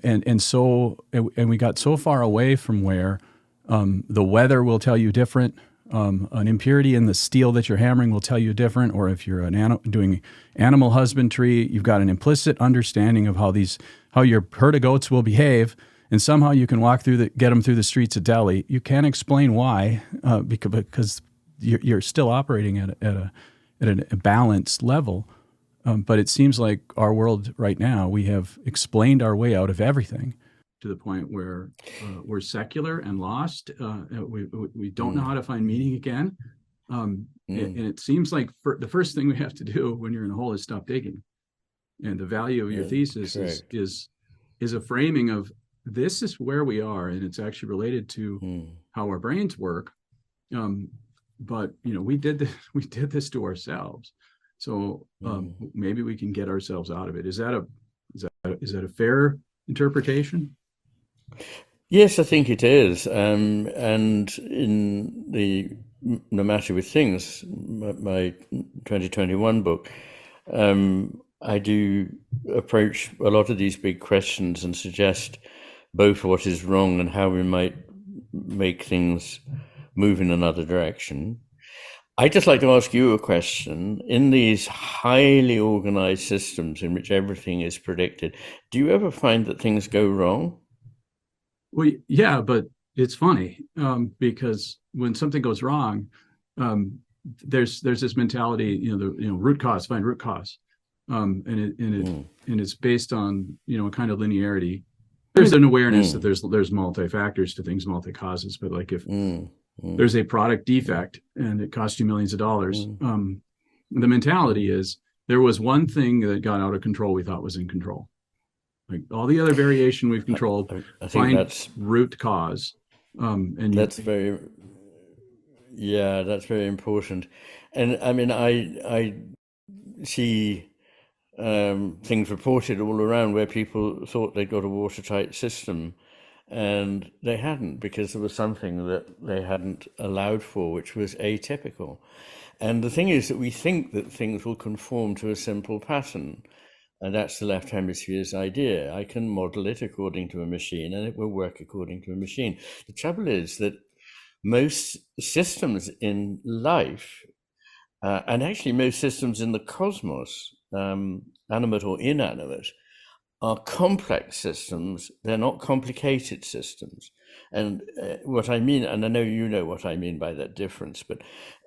Speaker 1: we got so far away from where the weather will tell you different. An impurity in the steel that you're hammering will tell you different. Or if you're doing animal husbandry, you've got an implicit understanding of how your herd of goats will behave, and somehow you can get them through the streets of Delhi. You can't explain why, because you're still operating at a balanced level. But it seems like our world right now, we have explained our way out of everything, to the point where we're secular and lost. We don't know how to find meaning again. And it seems like the first thing we have to do when you're in a hole is stop digging. And the value of your thesis is a framing of this is where we are, and it's actually related to how our brains work. But we did this to ourselves. So maybe we can get ourselves out of it. Is that a fair interpretation?
Speaker 3: Yes, I think it is. And in the No Matter with Things, my 2021 book, I do approach a lot of these big questions and suggest both what is wrong and how we might make things move in another direction. I'd just like to ask you a question. In these highly organized systems in which everything is predicted, do you ever find that things go wrong?
Speaker 1: Well, yeah, but it's funny because when something goes wrong, um, there's this mentality, root cause, find root cause, and it's based on a kind of linearity. There's an awareness that there's multi-factors to things, multi-causes, but like if there's a product defect and it costs you millions of dollars, the mentality is there was one thing that got out of control we thought was in control. Like all the other variation we've controlled,
Speaker 3: I think
Speaker 1: find
Speaker 3: that's
Speaker 1: root cause. And
Speaker 3: that's very that's very important. And I mean, I see things reported all around where people thought they'd got a watertight system, and they hadn't, because there was something that they hadn't allowed for, which was atypical. And the thing is that we think that things will conform to a simple pattern. And that's the left hemisphere's idea. I can model it according to a machine and it will work according to a machine. The trouble is that most systems in life, and actually most systems in the cosmos, animate or inanimate, are complex systems. They're not complicated systems. And what I mean, and I know you know what I mean by that difference, but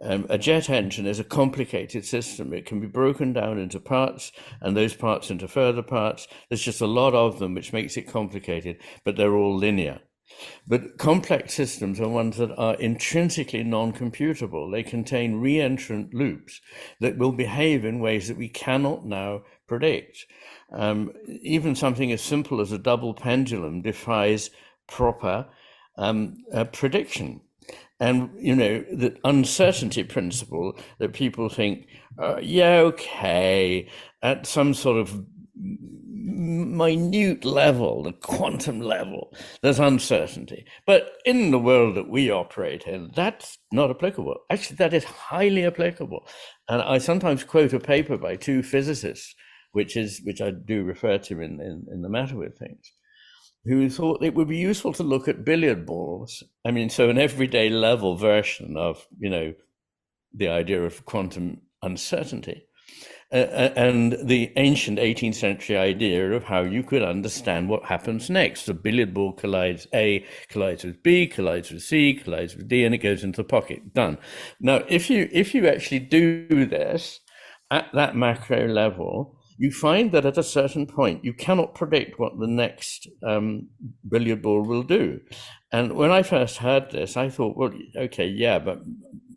Speaker 3: a jet engine is a complicated system. It can be broken down into parts, and those parts into further parts. There's just a lot of them, which makes it complicated, but they're all linear. But complex systems are ones that are intrinsically non-computable. They contain re-entrant loops that will behave in ways that we cannot now predict. Even something as simple as a double pendulum defies proper prediction. And, the uncertainty principle that people think, okay, at some sort of minute level, the quantum level, there's uncertainty. But in the world that we operate in, that's not applicable. Actually, that is highly applicable. And I sometimes quote a paper by two physicists, which I do refer to in The Matter with Things, who thought it would be useful to look at billiard balls. I mean, so an everyday level version of, the idea of quantum uncertainty. And the ancient 18th century idea of how you could understand what happens next. The billiard ball collides with B, collides with C, collides with D, and it goes into the pocket. Done. Now, if you actually do this at that macro level, you find that at a certain point, you cannot predict what the next billiard ball will do. And when I first heard this, I thought, well, okay, yeah, but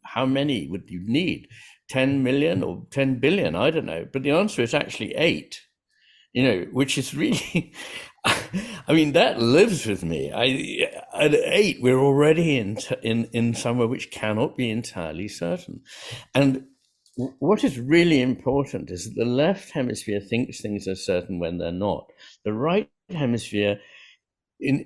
Speaker 3: how many would you need? 10 million or 10 billion, I don't know. But the answer is actually 8, which is really, I mean, that lives with me. At 8, we're already in somewhere which cannot be entirely certain. And what is really important is that the left hemisphere thinks things are certain when they're not. The right hemisphere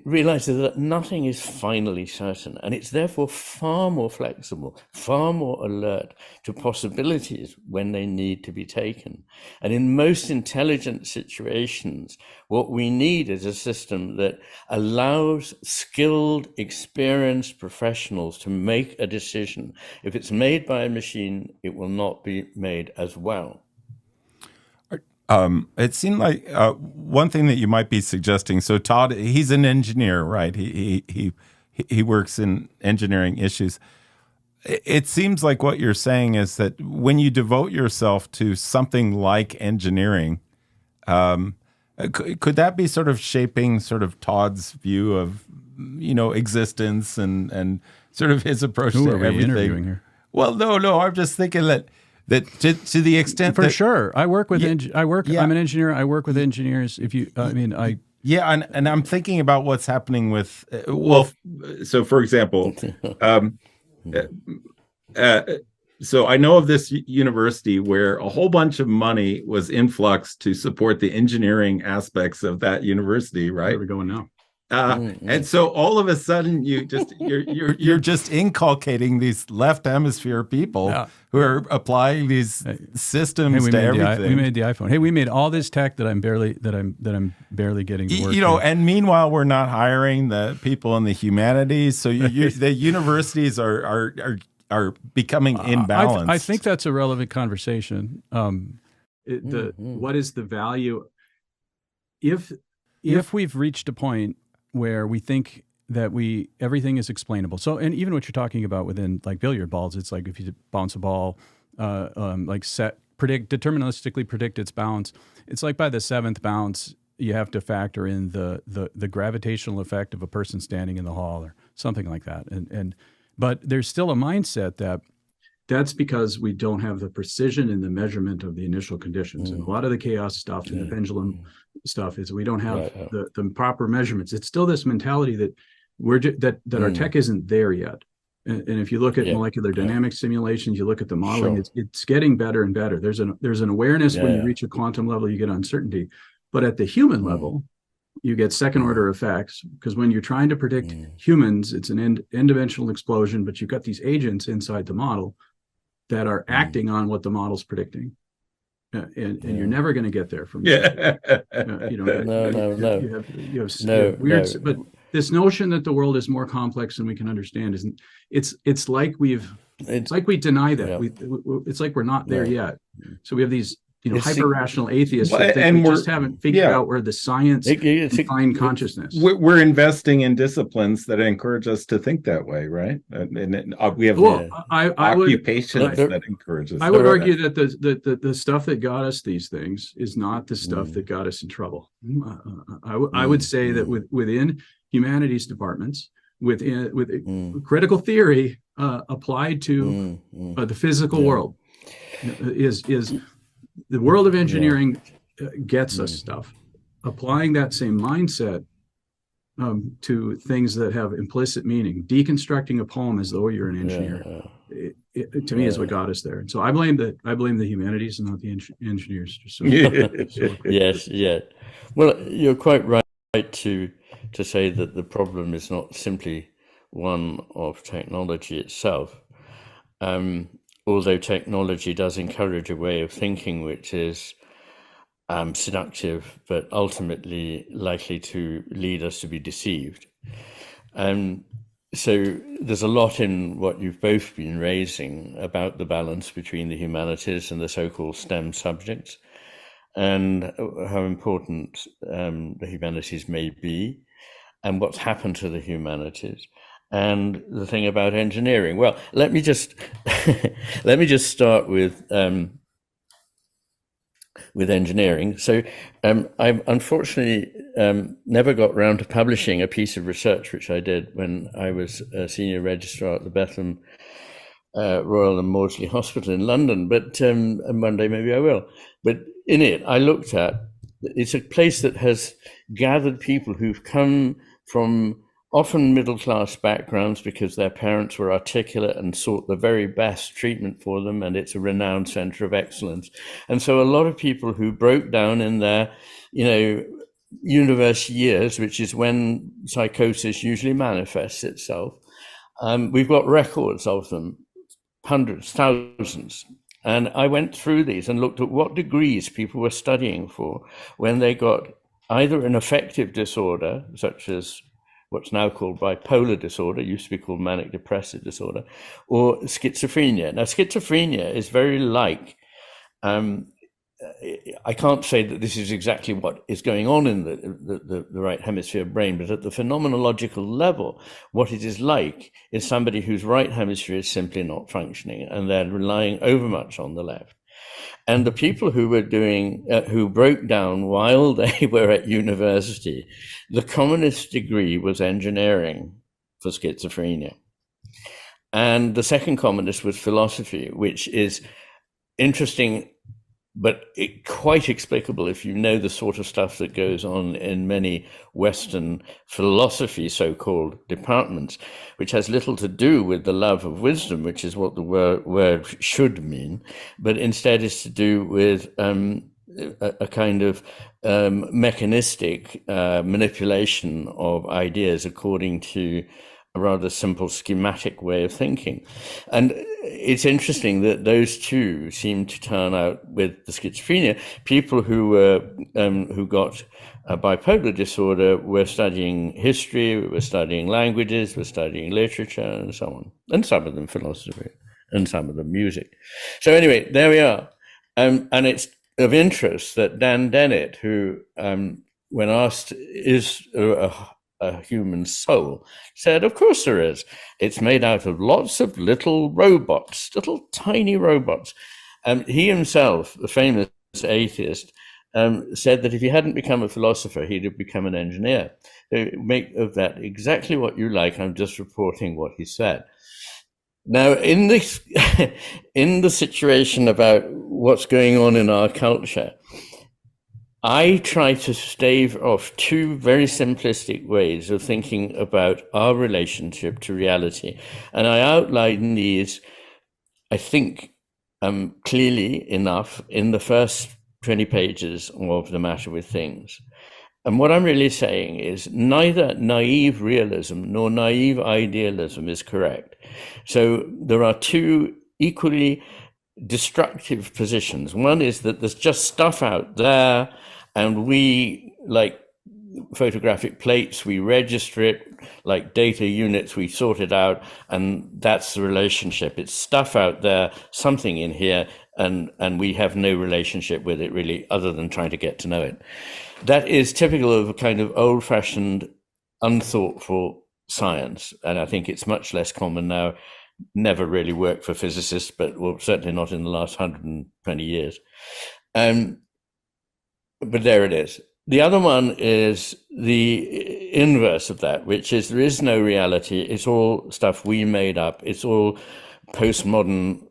Speaker 3: realizes that nothing is finally certain, and it's therefore far more flexible, far more alert to possibilities when they need to be taken. And in most intelligent situations, what we need is a system that allows skilled, experienced professionals to make a decision. If it's made by a machine, it will not be made as well.
Speaker 2: It seemed like one thing that you might be suggesting. So Todd, he's an engineer, right? He works in engineering issues. It seems like what you're saying is that when you devote yourself to something like engineering, could that be sort of shaping sort of Todd's view of existence and sort of his approach to everything?
Speaker 1: Interviewing here?
Speaker 2: Well, no, I'm just thinking that to the extent
Speaker 1: for sure, I work with I'm an engineer. I work with engineers.
Speaker 2: And I'm thinking about what's happening with so for example, so I know of this university where a whole bunch of money was influxed to support the engineering aspects of that university, right?
Speaker 1: Where are we going now?
Speaker 2: And so all of a sudden you're just inculcating these left hemisphere people who are applying these systems to everything.
Speaker 1: We made the iPhone. Hey, we made all this tech that I'm barely getting to work.
Speaker 2: And meanwhile we're not hiring the people in the humanities. So the universities are are becoming imbalanced.
Speaker 1: I think that's a relevant conversation. What is the value if we've reached a point where we think that everything is explainable? So, and even what you're talking about within like billiard balls, it's like if you bounce a ball, deterministically predict its bounce. It's like by the seventh bounce, you have to factor in the gravitational effect of a person standing in the hall or something like that. But there's still a mindset that's because we don't have the precision in the measurement of the initial conditions. And a lot of the chaos stuff and the pendulum stuff is we don't have the proper measurements. It's still this mentality that our tech isn't there yet. And if you look at molecular dynamics simulations, you look at the modeling, it's getting better and better. There's an awareness when you reach a quantum level, you get uncertainty. But at the human level, you get second order effects, because when you're trying to predict humans, it's an n-dimensional explosion, but you've got these agents inside the model that are acting on what the model's predicting. And you're never going to get there from
Speaker 3: No.
Speaker 1: You have weird. But this notion that the world is more complex than we can understand isn't. It's like we deny that. It's like we're not there yet. So we have these hyper rational atheists and we just haven't figured out where the science define consciousness.
Speaker 2: We're investing in disciplines that encourage us to think that way, right? And we have occupations that encourage us.
Speaker 1: I would argue that the stuff that got us these things is not the stuff that got us in trouble. I would say that within humanities departments, with critical theory applied to the physical world, is the world of engineering gets us stuff. Applying that same mindset to things that have implicit meaning, deconstructing a poem as though you're an engineer, to me is what got us there. And so I blame the humanities and not the engineers.
Speaker 3: Yes. Well, you're quite right to say that the problem is not simply one of technology itself. Although technology does encourage a way of thinking which is seductive, but ultimately likely to lead us to be deceived. So there's a lot in what you've both been raising about the balance between the humanities and the so-called STEM subjects, and how important the humanities may be, and what's happened to the humanities. And the thing about engineering. Well, let me just start with engineering. So I unfortunately never got round to publishing a piece of research which I did when I was a senior registrar at the Bethlehem Royal and Maudsley Hospital in London. But one day maybe I will. But in it, I looked at, it's a place that has gathered people who've come from often middle-class backgrounds because their parents were articulate and sought the very best treatment for them, and it's a renowned center of excellence. And so a lot of people who broke down in their, university years, which is when psychosis usually manifests itself, we've got records of them, hundreds, thousands. And I went through these and looked at what degrees people were studying for when they got either an affective disorder, such as what's now called bipolar disorder, used to be called manic depressive disorder, or schizophrenia. Now, schizophrenia is very like, I can't say that this is exactly what is going on in the right hemisphere brain, but at the phenomenological level, what it is like is somebody whose right hemisphere is simply not functioning, and they're relying overmuch on the left. And the people who were who broke down while they were at university, the commonest degree was engineering for schizophrenia. And the second commonest was philosophy, which is interesting, but quite explicable if you know the sort of stuff that goes on in many Western philosophy, so-called departments, which has little to do with the love of wisdom, which is what the word should mean, but instead is to do with a kind of mechanistic manipulation of ideas according to a rather simple schematic way of thinking. And it's interesting that those two seem to turn out with the schizophrenia. People who got a bipolar disorder were studying history, were studying languages, were studying literature, and so on, and some of them philosophy. and some of them music. So anyway, there we are. And it's of interest that Dan Dennett, who, when asked, is a human soul, said, of course there is. It's made out of lots of little robots, little tiny robots. He himself, the famous atheist, said that if he hadn't become a philosopher, he'd have become an engineer. So make of that exactly what you like. I'm just reporting what he said. Now, in this, in the situation about what's going on in our culture, I try to stave off two very simplistic ways of thinking about our relationship to reality. And I outline these, I think, clearly enough in the first 20 pages of The Matter with Things. And what I'm really saying is neither naive realism nor naive idealism is correct. So there are two equally destructive positions. One is that there's just stuff out there, and we, like photographic plates, we register it, like data units, we sort it out, and that's the relationship. It's stuff out there, something in here, and we have no relationship with it really, other than trying to get to know it. That is typical of a kind of old-fashioned, unthoughtful science, and I think it's much less common now. Never really worked for physicists, but well, certainly not in the last 120 years. But there it is. The other one is the inverse of that, which is there is no reality. It's all stuff we made up. It's all postmodern.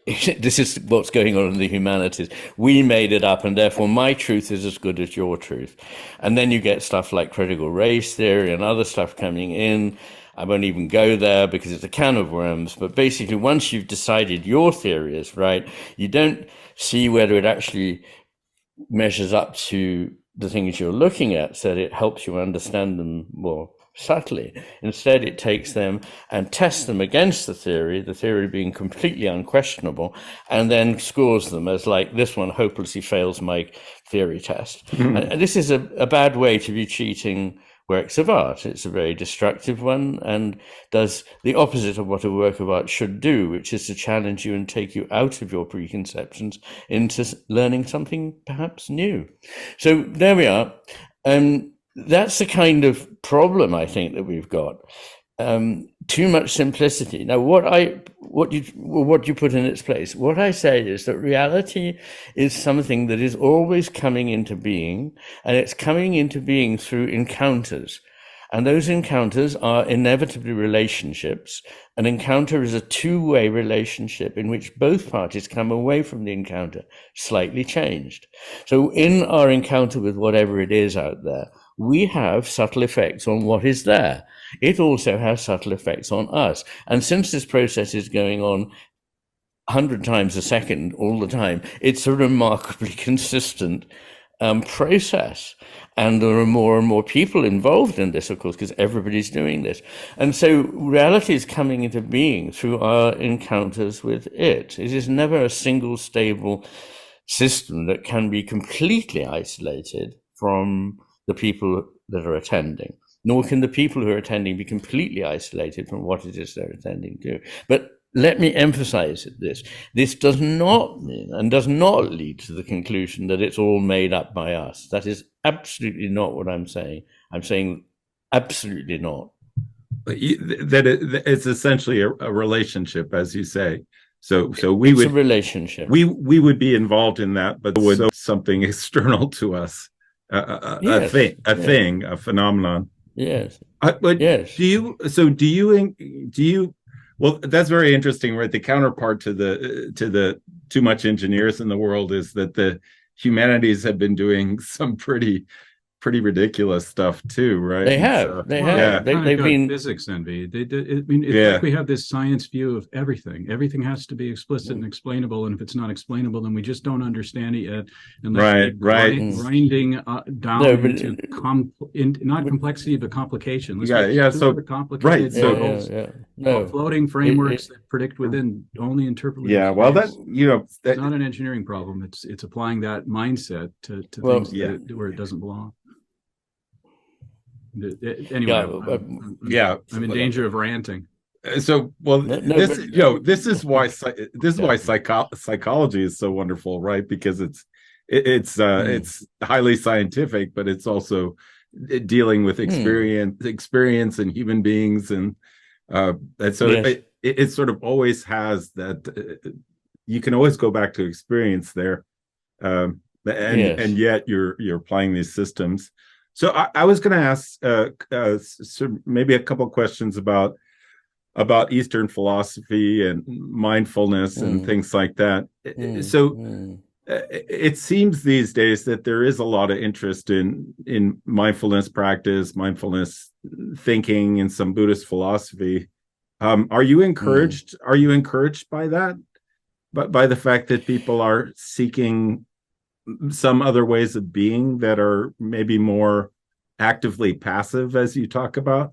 Speaker 3: This is what's going on in the humanities. We made it up, and therefore my truth is as good as your truth. And then you get stuff like critical race theory and other stuff coming in. I won't even go there because it's a can of worms. But basically, once you've decided your theory is right, you don't see whether it actually measures up to the things you're looking at, so that it helps you understand them more subtly. Instead, it takes them and tests them against the theory being completely unquestionable, and then scores them as like, this one hopelessly fails my theory test. And this is a bad way to be treating works of art. It's a very destructive one and does the opposite of what a work of art should do, which is to challenge you and take you out of your preconceptions into learning something perhaps new. So there we are. That's the kind of problem I think that we've got. Too much simplicity. Now, what you put in its place? What I say is that reality is something that is always coming into being, and it's coming into being through encounters. And those encounters are inevitably relationships. An encounter is a two-way relationship in which both parties come away from the encounter slightly changed. So in our encounter with whatever it is out there, we have subtle effects on what is there. It also has subtle effects on us. And since this process is going on 100 times a second all the time, it's a remarkably consistent process. And there are more and more people involved in this, of course, because everybody's doing this. And so reality is coming into being through our encounters with it. It is never a single stable system that can be completely isolated from the people that are attending, nor can the people who are attending be completely isolated from what it is they're attending to. But let me emphasize this. This does not mean and does not lead to the conclusion that it's all made up by us. That is absolutely not what I'm saying. I'm saying absolutely not.
Speaker 2: It's essentially a relationship, as you say. So we
Speaker 3: it's
Speaker 2: would
Speaker 3: a relationship.
Speaker 2: We would be involved in that, but with something external to us. A phenomenon.
Speaker 3: Yes.
Speaker 2: But
Speaker 3: yes.
Speaker 2: Do you? Well, that's very interesting, right? The counterpart to the too much engineers in the world is that the humanities have been doing some pretty ridiculous stuff too, right?
Speaker 3: They have. They've been
Speaker 4: physics envy. It's like we have this science view of everything. Everything has to be explicit and explainable, and if it's not explainable, then we just don't understand it yet. And grinding down into not complexity but complication. Floating frameworks that predict within only interpolation.
Speaker 2: Yeah, well, that's
Speaker 4: it's not an engineering problem. It's applying that mindset to things where it doesn't belong. Anyway, I'm in danger of ranting.
Speaker 2: well, this is why psychology is so wonderful, right? Because it's highly scientific, but it's also dealing with experience and human beings, and so it sort of always has that. You can always go back to experience there, and yet you're applying these systems. So I was going to ask so maybe a couple of questions about Eastern philosophy and mindfulness and things like that. It seems these days that there is a lot of interest in mindfulness practice, mindfulness thinking, and some Buddhist philosophy. Are you encouraged? Are you encouraged by that? But by the fact that people are seeking some other ways of being that are maybe more actively passive, as you talk about?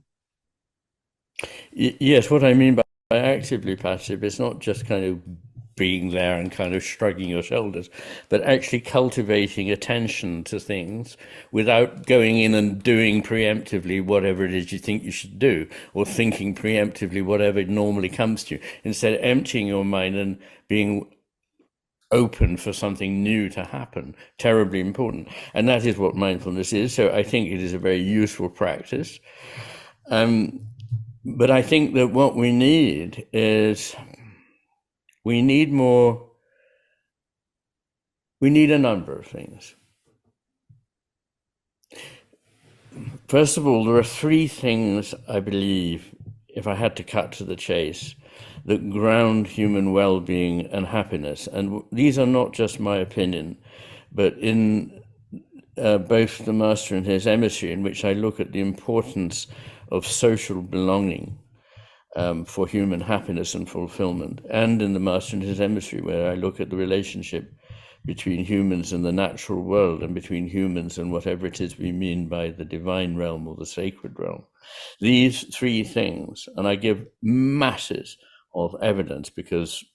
Speaker 3: Yes, what I mean by actively passive is not just kind of being there and kind of shrugging your shoulders, but actually cultivating attention to things without going in and doing preemptively whatever it is you think you should do, or thinking preemptively whatever normally comes to you. Instead, emptying your mind and being open for something new to happen. Terribly important. And that is what mindfulness is. So I think it is a very useful practice. But I think that what we need is we need a number of things. First of all, there are three things, I believe, if I had to cut to the chase, that ground human well-being and happiness. And these are not just my opinion, but in both the Master and His Emissary, in which I look at the importance of social belonging for human happiness and fulfillment, and in the Master and His Emissary, where I look at the relationship between humans and the natural world, and between humans and whatever it is we mean by the divine realm or the sacred realm. These three things, and I give masses of evidence because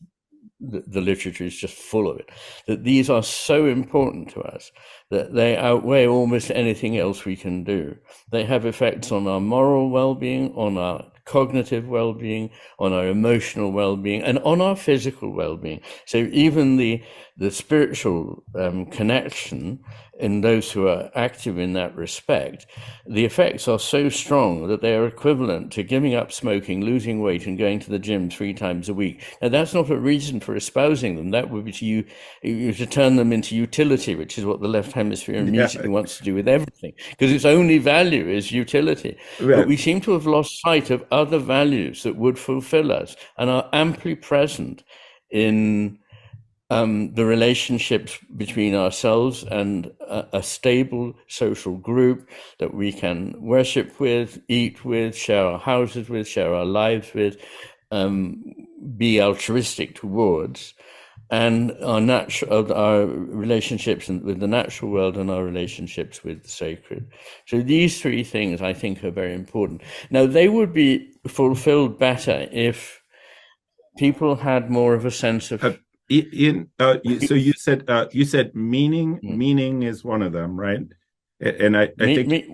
Speaker 3: the literature is just full of it, that these are so important to us that they outweigh almost anything else we can do. They have effects on our moral well-being, on our cognitive well-being, on our emotional well-being, and on our physical well-being. So even the spiritual connection in those who are active in that respect, the effects are so strong that they are equivalent to giving up smoking, losing weight, and going to the gym 3 times a week. Now, that's not a reason for espousing them. That would be to turn them into utility, which is what the left hemisphere immediately wants to do with everything, because its only value is utility. Right. But we seem to have lost sight of other values that would fulfill us and are amply present in the relationships between ourselves and a stable social group that we can worship with, eat with, share our houses with, share our lives with, be altruistic towards, and our relationships with the natural world and our relationships with the sacred. So these three things I think are very important. Now, they would be fulfilled better if people had more of a sense of
Speaker 2: Iain, so you said meaning. Meaning is one of them, right? And I think,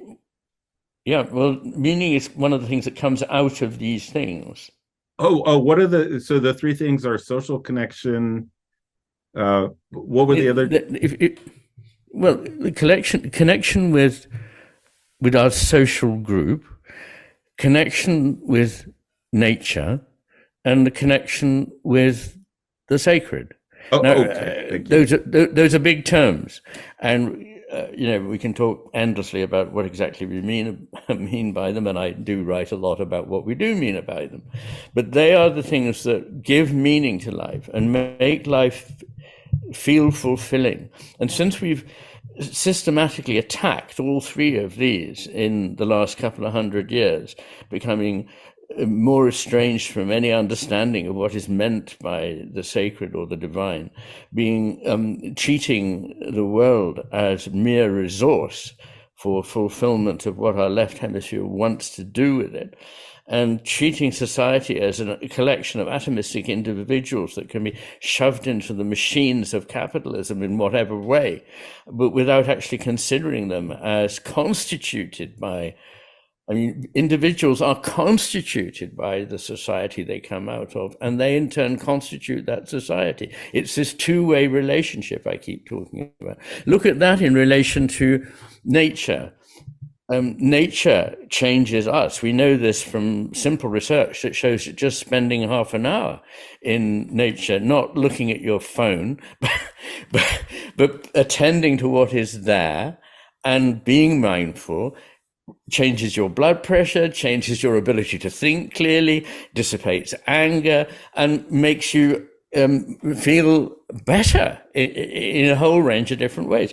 Speaker 3: well, meaning is one of the things that comes out of these things.
Speaker 2: What are the three things are social connection? What were the other?
Speaker 3: The connection with our social group, connection with nature, and the connection with the sacred. Those are big terms, and we can talk endlessly about what exactly we mean by them, and I do write a lot about what we do mean by them. But they are the things that give meaning to life and make life feel fulfilling. And since we've systematically attacked all three of these in the last couple of 100 years, becoming more estranged from any understanding of what is meant by the sacred or the divine, treating the world as mere resource for fulfillment of what our left hemisphere wants to do with it, and treating society as a collection of atomistic individuals that can be shoved into the machines of capitalism in whatever way, but without actually considering them as constituted by I mean, individuals are constituted by the society they come out of, and they in turn constitute that society. It's this two-way relationship I keep talking about. Look at that in relation to nature. Nature changes us. We know this from simple research that shows that just spending half an hour in nature, not looking at your phone, but attending to what is there and being mindful, changes your blood pressure, changes your ability to think clearly, dissipates anger, and makes you feel better in a whole range of different ways.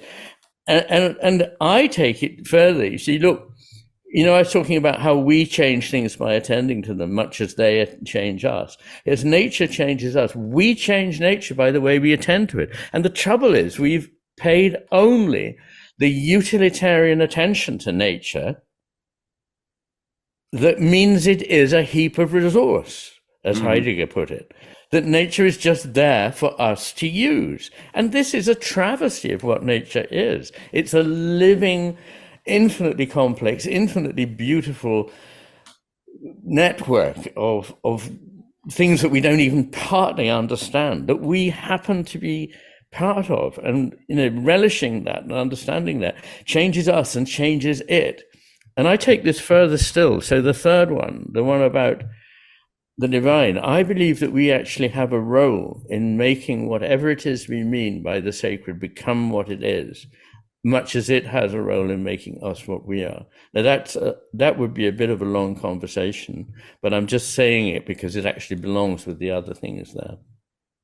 Speaker 3: And I take it further. You see, look, I was talking about how we change things by attending to them, much as they change us. As nature changes us, we change nature by the way we attend to it. And the trouble is, we've paid only the utilitarian attention to nature that means it is a heap of resource, as Heidegger put it, that nature is just there for us to use. And this is a travesty of what nature is. It's a living, infinitely complex, infinitely beautiful network of things that we don't even partly understand, that we happen to be part of. And relishing that and understanding that changes us and changes it. And I take this further still. So the third one, the one about the divine, I believe that we actually have a role in making whatever it is we mean by the sacred become what it is, much as it has a role in making us what we are. Now that would be a bit of a long conversation, but I'm just saying it because it actually belongs with the other things there.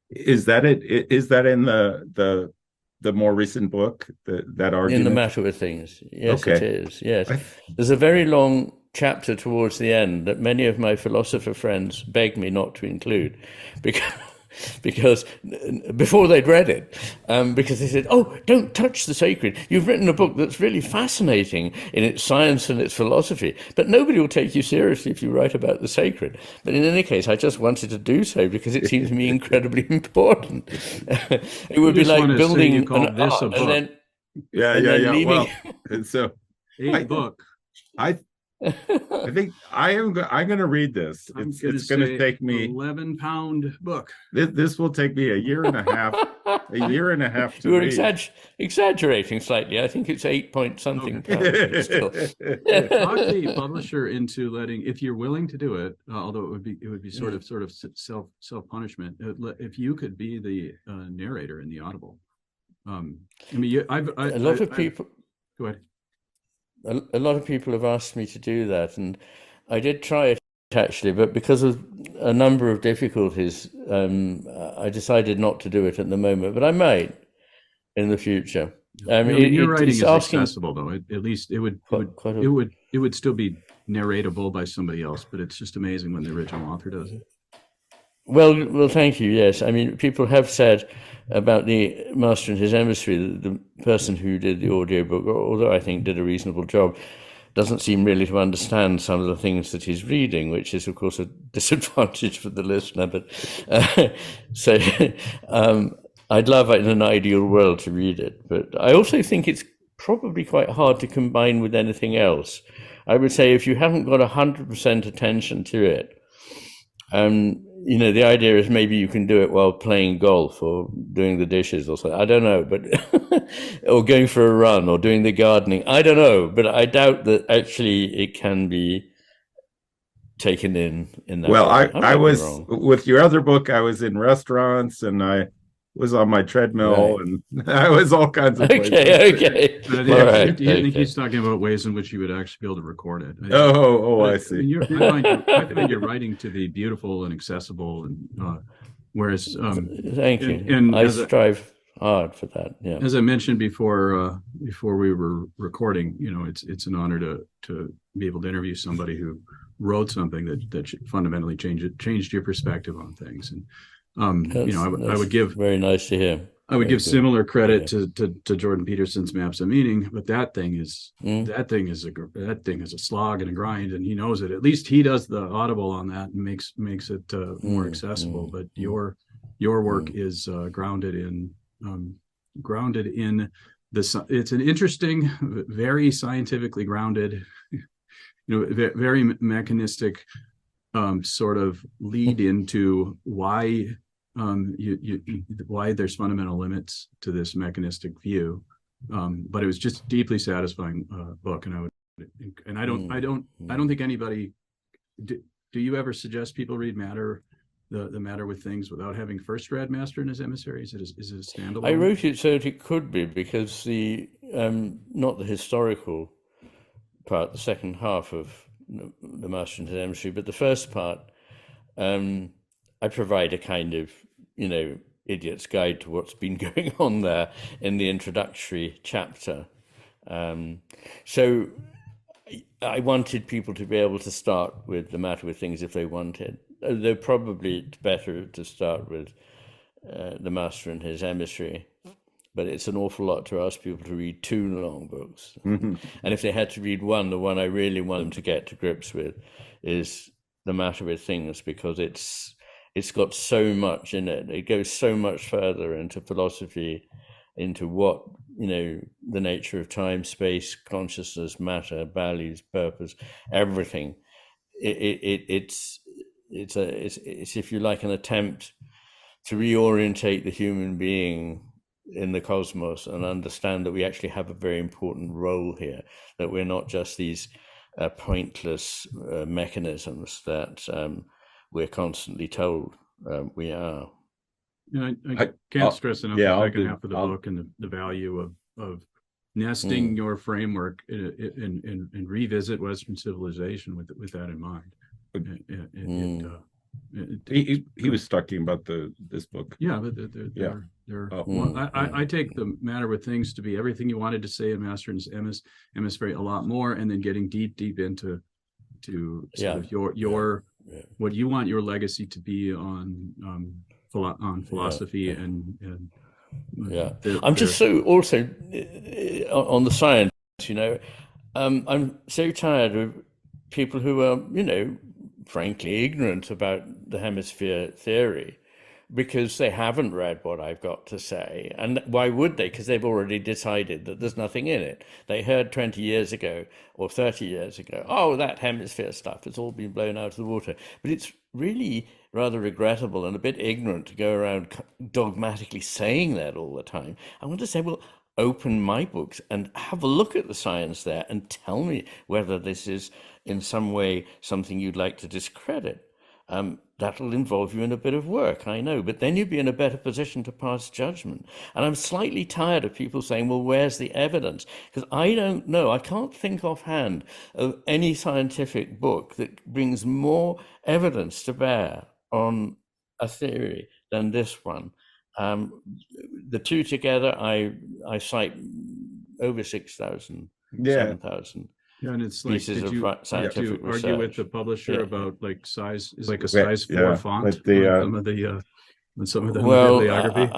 Speaker 2: Is that it? Is that in the more recent book, that argument?
Speaker 3: In The Matter with Things. Yes, okay. It is. Yes. There's a very long chapter towards the end that many of my philosopher friends begged me not to include because before they'd read it, because they said, oh, don't touch the sacred. You've written a book that's really fascinating in its science and its philosophy, but nobody will take you seriously if you write about the sacred. But in any case, I just wanted to do so because it seems to me incredibly important. It would be like building an art and then leaving...
Speaker 2: Well, and so
Speaker 4: a book.
Speaker 2: I think I'm going to read this. It's going to take me
Speaker 4: 11-pound book.
Speaker 2: This will take me a year and a half. To
Speaker 3: You're
Speaker 2: read.
Speaker 3: Exaggerating slightly. I think it's 8 point something pounds. Still.
Speaker 4: Talk the publisher into letting, if you're willing to do it, although it would be sort of self punishment. If you could be the narrator in the Audible. A
Speaker 3: lot of people.
Speaker 4: Go ahead.
Speaker 3: A lot of people have asked me to do that, and I did try it actually, but because of a number of difficulties, I decided not to do it at the moment. But I might in the future.
Speaker 4: Your writing is accessible, though. At least it would still be narratable by somebody else, but it's just amazing when the original author does it.
Speaker 3: Well, thank you. Yes, I mean, people have said about the Master and His Emissary, the person who did the audiobook, although I think did a reasonable job, doesn't seem really to understand some of the things that he's reading, which is, of course, a disadvantage for the listener. But so I'd love in an ideal world to read it. But I also think it's probably quite hard to combine with anything else. I would say if you haven't got 100% attention to it, the idea is maybe you can do it while playing golf or doing the dishes or something. I don't know, but or going for a run or doing the gardening. I don't know, but I doubt that actually it can be taken in that
Speaker 2: way. I was
Speaker 3: wrong.
Speaker 2: With your other book, I was in restaurants and I was on my treadmill and I was all kinds of places.
Speaker 3: Okay.
Speaker 4: I think he's talking about ways in which you would actually be able to record it.
Speaker 2: I see.
Speaker 4: I find your writing to be beautiful and accessible, and whereas
Speaker 3: thank you. And I strive hard for that. Yeah.
Speaker 4: As I mentioned before we were recording, it's an honor to be able to interview somebody who wrote something that fundamentally changed your perspective on things. And I would give
Speaker 3: very nice to hear.
Speaker 4: I would give similar credit to Jordan Peterson's Maps of Meaning, but that thing is a slog and a grind, and he knows it. At least he does the Audible on that and makes it more accessible. But your work is grounded in the. It's an interesting, very scientifically grounded. very mechanistic sort of lead into why why there's fundamental limits to this mechanistic view. But it was just deeply satisfying book, and I don't think anybody. Do you ever suggest people read Matter, the Matter with Things, without having first read Master and His Emissary? Is it a standalone?
Speaker 3: I wrote it so that it could be, because the not the historical part, the second half of the Master and His Emissary, but the first part, I provide a kind of, idiot's guide to what's been going on there in the introductory chapter. So I wanted people to be able to start with the Matter with Things if they wanted. Though probably it's better to start with the Master and His Emissary. But it's an awful lot to ask people to read 2 long books. Mm-hmm. And if they had to read one, the one I really want them to get to grips with is the Matter with Things, because it's got so much in it. It goes so much further into philosophy, into what, the nature of time, space, consciousness, matter, values, purpose, everything. It's if you like, an attempt to reorientate the human being in the cosmos and understand that we actually have a very important role here, that we're not just these pointless mechanisms that we're constantly told we are.
Speaker 4: I can't stress enough the second half of the book and the value of nesting your framework and revisit Western civilization with that in mind.
Speaker 2: He was talking about this book.
Speaker 4: Yeah, but I take the Matter with Things to be everything you wanted to say in Master and His Emissary, a lot more, and then getting deep into sort of your what you want your legacy to be on philosophy and
Speaker 3: I'm just so also on the science, I'm so tired of people who are, frankly ignorant about the hemisphere theory, because they haven't read what I've got to say. And why would they? Because they've already decided that there's nothing in it. They heard 20 years ago or 30 years ago, oh, that hemisphere stuff, it's all been blown out of the water. But it's really rather regrettable and a bit ignorant to go around dogmatically saying that all the time. I want to say, well, open my books and have a look at the science there and tell me whether this is in some way something you'd like to discredit. That'll involve you in a bit of work, I know, but then you'd be in a better position to pass judgment. And I'm slightly tired of people saying, well, where's the evidence? Because I don't know. I can't think offhand of any scientific book that brings more evidence to bear on a theory than this one. The two together, I cite over 6,000, 7,000.
Speaker 4: Yeah, and it's like,
Speaker 3: pieces
Speaker 4: did you
Speaker 3: scientific research.
Speaker 4: Argue with the publisher about like size? Is like a size 4 font with some of the bibliography?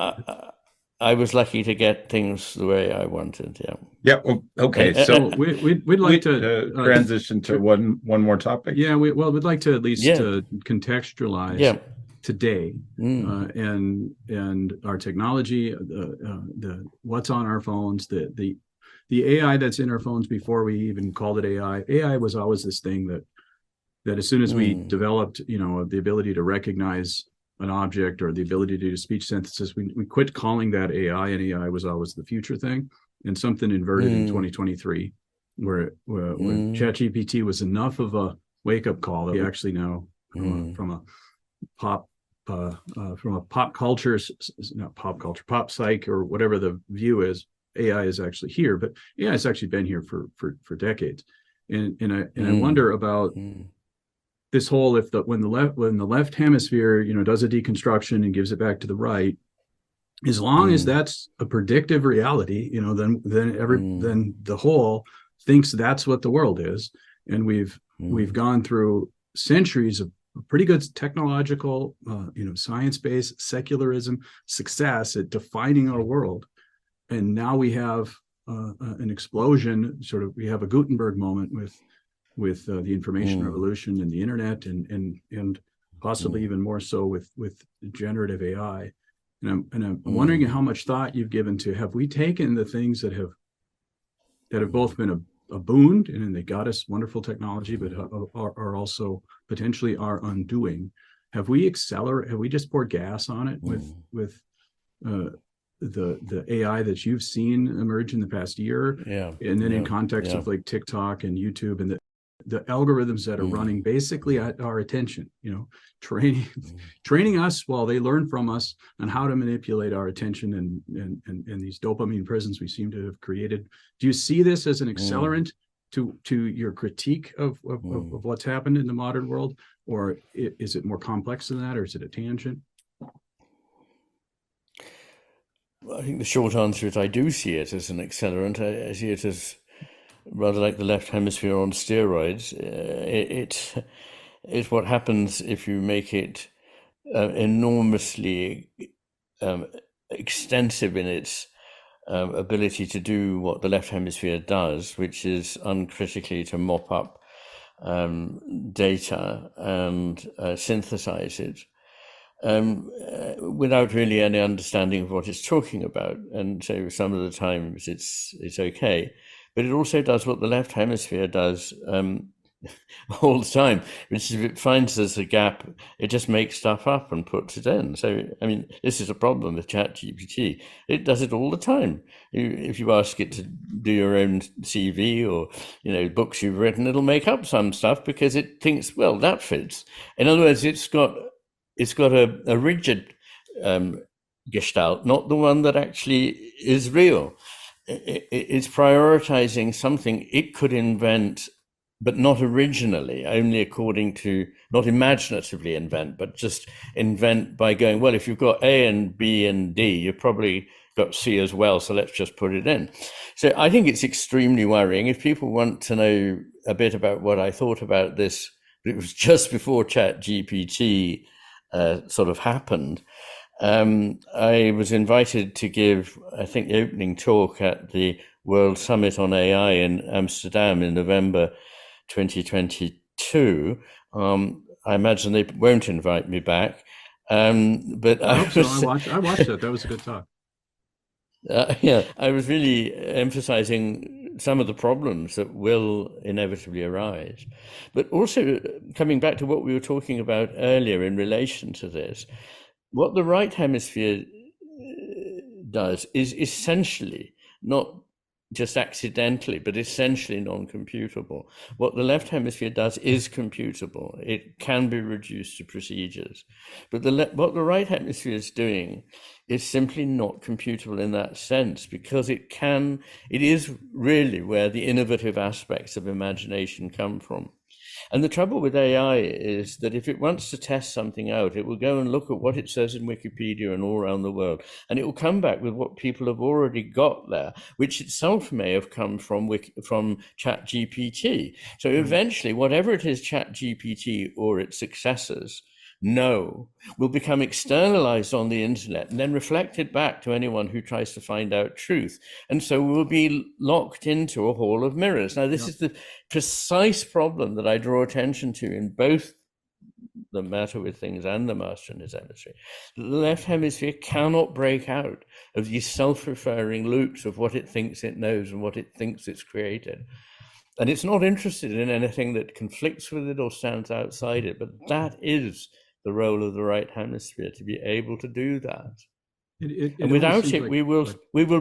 Speaker 3: I was lucky to get things the way I wanted.
Speaker 2: Yeah. Well, okay. So
Speaker 4: we'd like to
Speaker 2: transition to one more topic.
Speaker 4: Yeah. We'd like to at least contextualize today and our technology, the what's on our phones, the AI that's in our phones before we even called it AI. AI was always this thing that as soon as we developed, the ability to recognize an object or the ability to do speech synthesis, we quit calling that AI, and AI was always the future thing. And something inverted in 2023, where ChatGPT was enough of a wake-up call that we actually know from a pop culture, not pop culture, pop psych, or whatever the view is, AI is actually here, but AI has actually been here for decades. And I wonder about this whole, when the left hemisphere, does a deconstruction and gives it back to the right, as long as that's a predictive reality, then the whole thinks that's what the world is. And we've gone through centuries of pretty good technological, science-based secularism success at defining our world. And now we have an explosion, we have a Gutenberg moment with the information revolution and the internet, and possibly even more so with generative AI. And I'm wondering how much thought you've given to, have we taken the things that have both been a boon, and they got us wonderful technology, but are also potentially our undoing. Have we just poured gas on it with the AI that you've seen emerge in the past year? And then in context of like TikTok and YouTube and the algorithms that are running basically at our attention, training us while they learn from us on how to manipulate our attention and these dopamine prisons we seem to have created. Do you see this as an accelerant to your critique of what's happened in the modern world, or is it more complex than that, or is it a tangent?
Speaker 3: I think the short answer is I do see it as an accelerant. I see it as rather like the left hemisphere on steroids. It's what happens if you make it enormously extensive in its ability to do what the left hemisphere does, which is uncritically to mop up data and synthesize it without really any understanding of what it's talking about. And so some of the times it's okay. But it also does what the left hemisphere does all the time, which is if it finds there's a gap, it just makes stuff up and puts it in. So, I mean, this is a problem with ChatGPT. It does it all the time. If you ask it to do your own CV or, books you've written, it'll make up some stuff because it thinks, well, that fits. In other words, it's got a rigid gestalt, not the one that actually is real. It's prioritizing something it could invent, but not originally, only according to, not imaginatively invent, but just invent by going, well, if you've got A and B and D, you've probably got C as well, so let's just put it in. So I think it's extremely worrying. If people want to know a bit about what I thought about this, it was just before ChatGPT sort of happened. I was invited to give, I think, the opening talk at the World Summit on AI in Amsterdam in November 2022. I imagine they won't invite me back. But
Speaker 4: I watched it. That was a good talk.
Speaker 3: I was really emphasizing some of the problems that will inevitably arise. But also coming back to what we were talking about earlier in relation to this, what the right hemisphere does is essentially, not just accidentally, but essentially non-computable. What the left hemisphere does is computable. It can be reduced to procedures. But what the right hemisphere is doing is simply not computable in that sense, because it is really where the innovative aspects of imagination come from. And the trouble with AI is that if it wants to test something out, it will go and look at what it says in Wikipedia and all around the world, and it will come back with what people have already got there, which itself may have come from ChatGPT. So eventually, whatever it is ChatGPT or its successors will become externalized on the internet and then reflected back to anyone who tries to find out truth. And so we'll be locked into a hall of mirrors. Now, this is the precise problem that I draw attention to in both The Matter with Things and The Master and His Emissary. The left hemisphere cannot break out of these self-referring loops of what it thinks it knows and what it thinks it's created. And it's not interested in anything that conflicts with it or stands outside it, but that is the role of the right hemisphere, to be able to do that. And without it, we will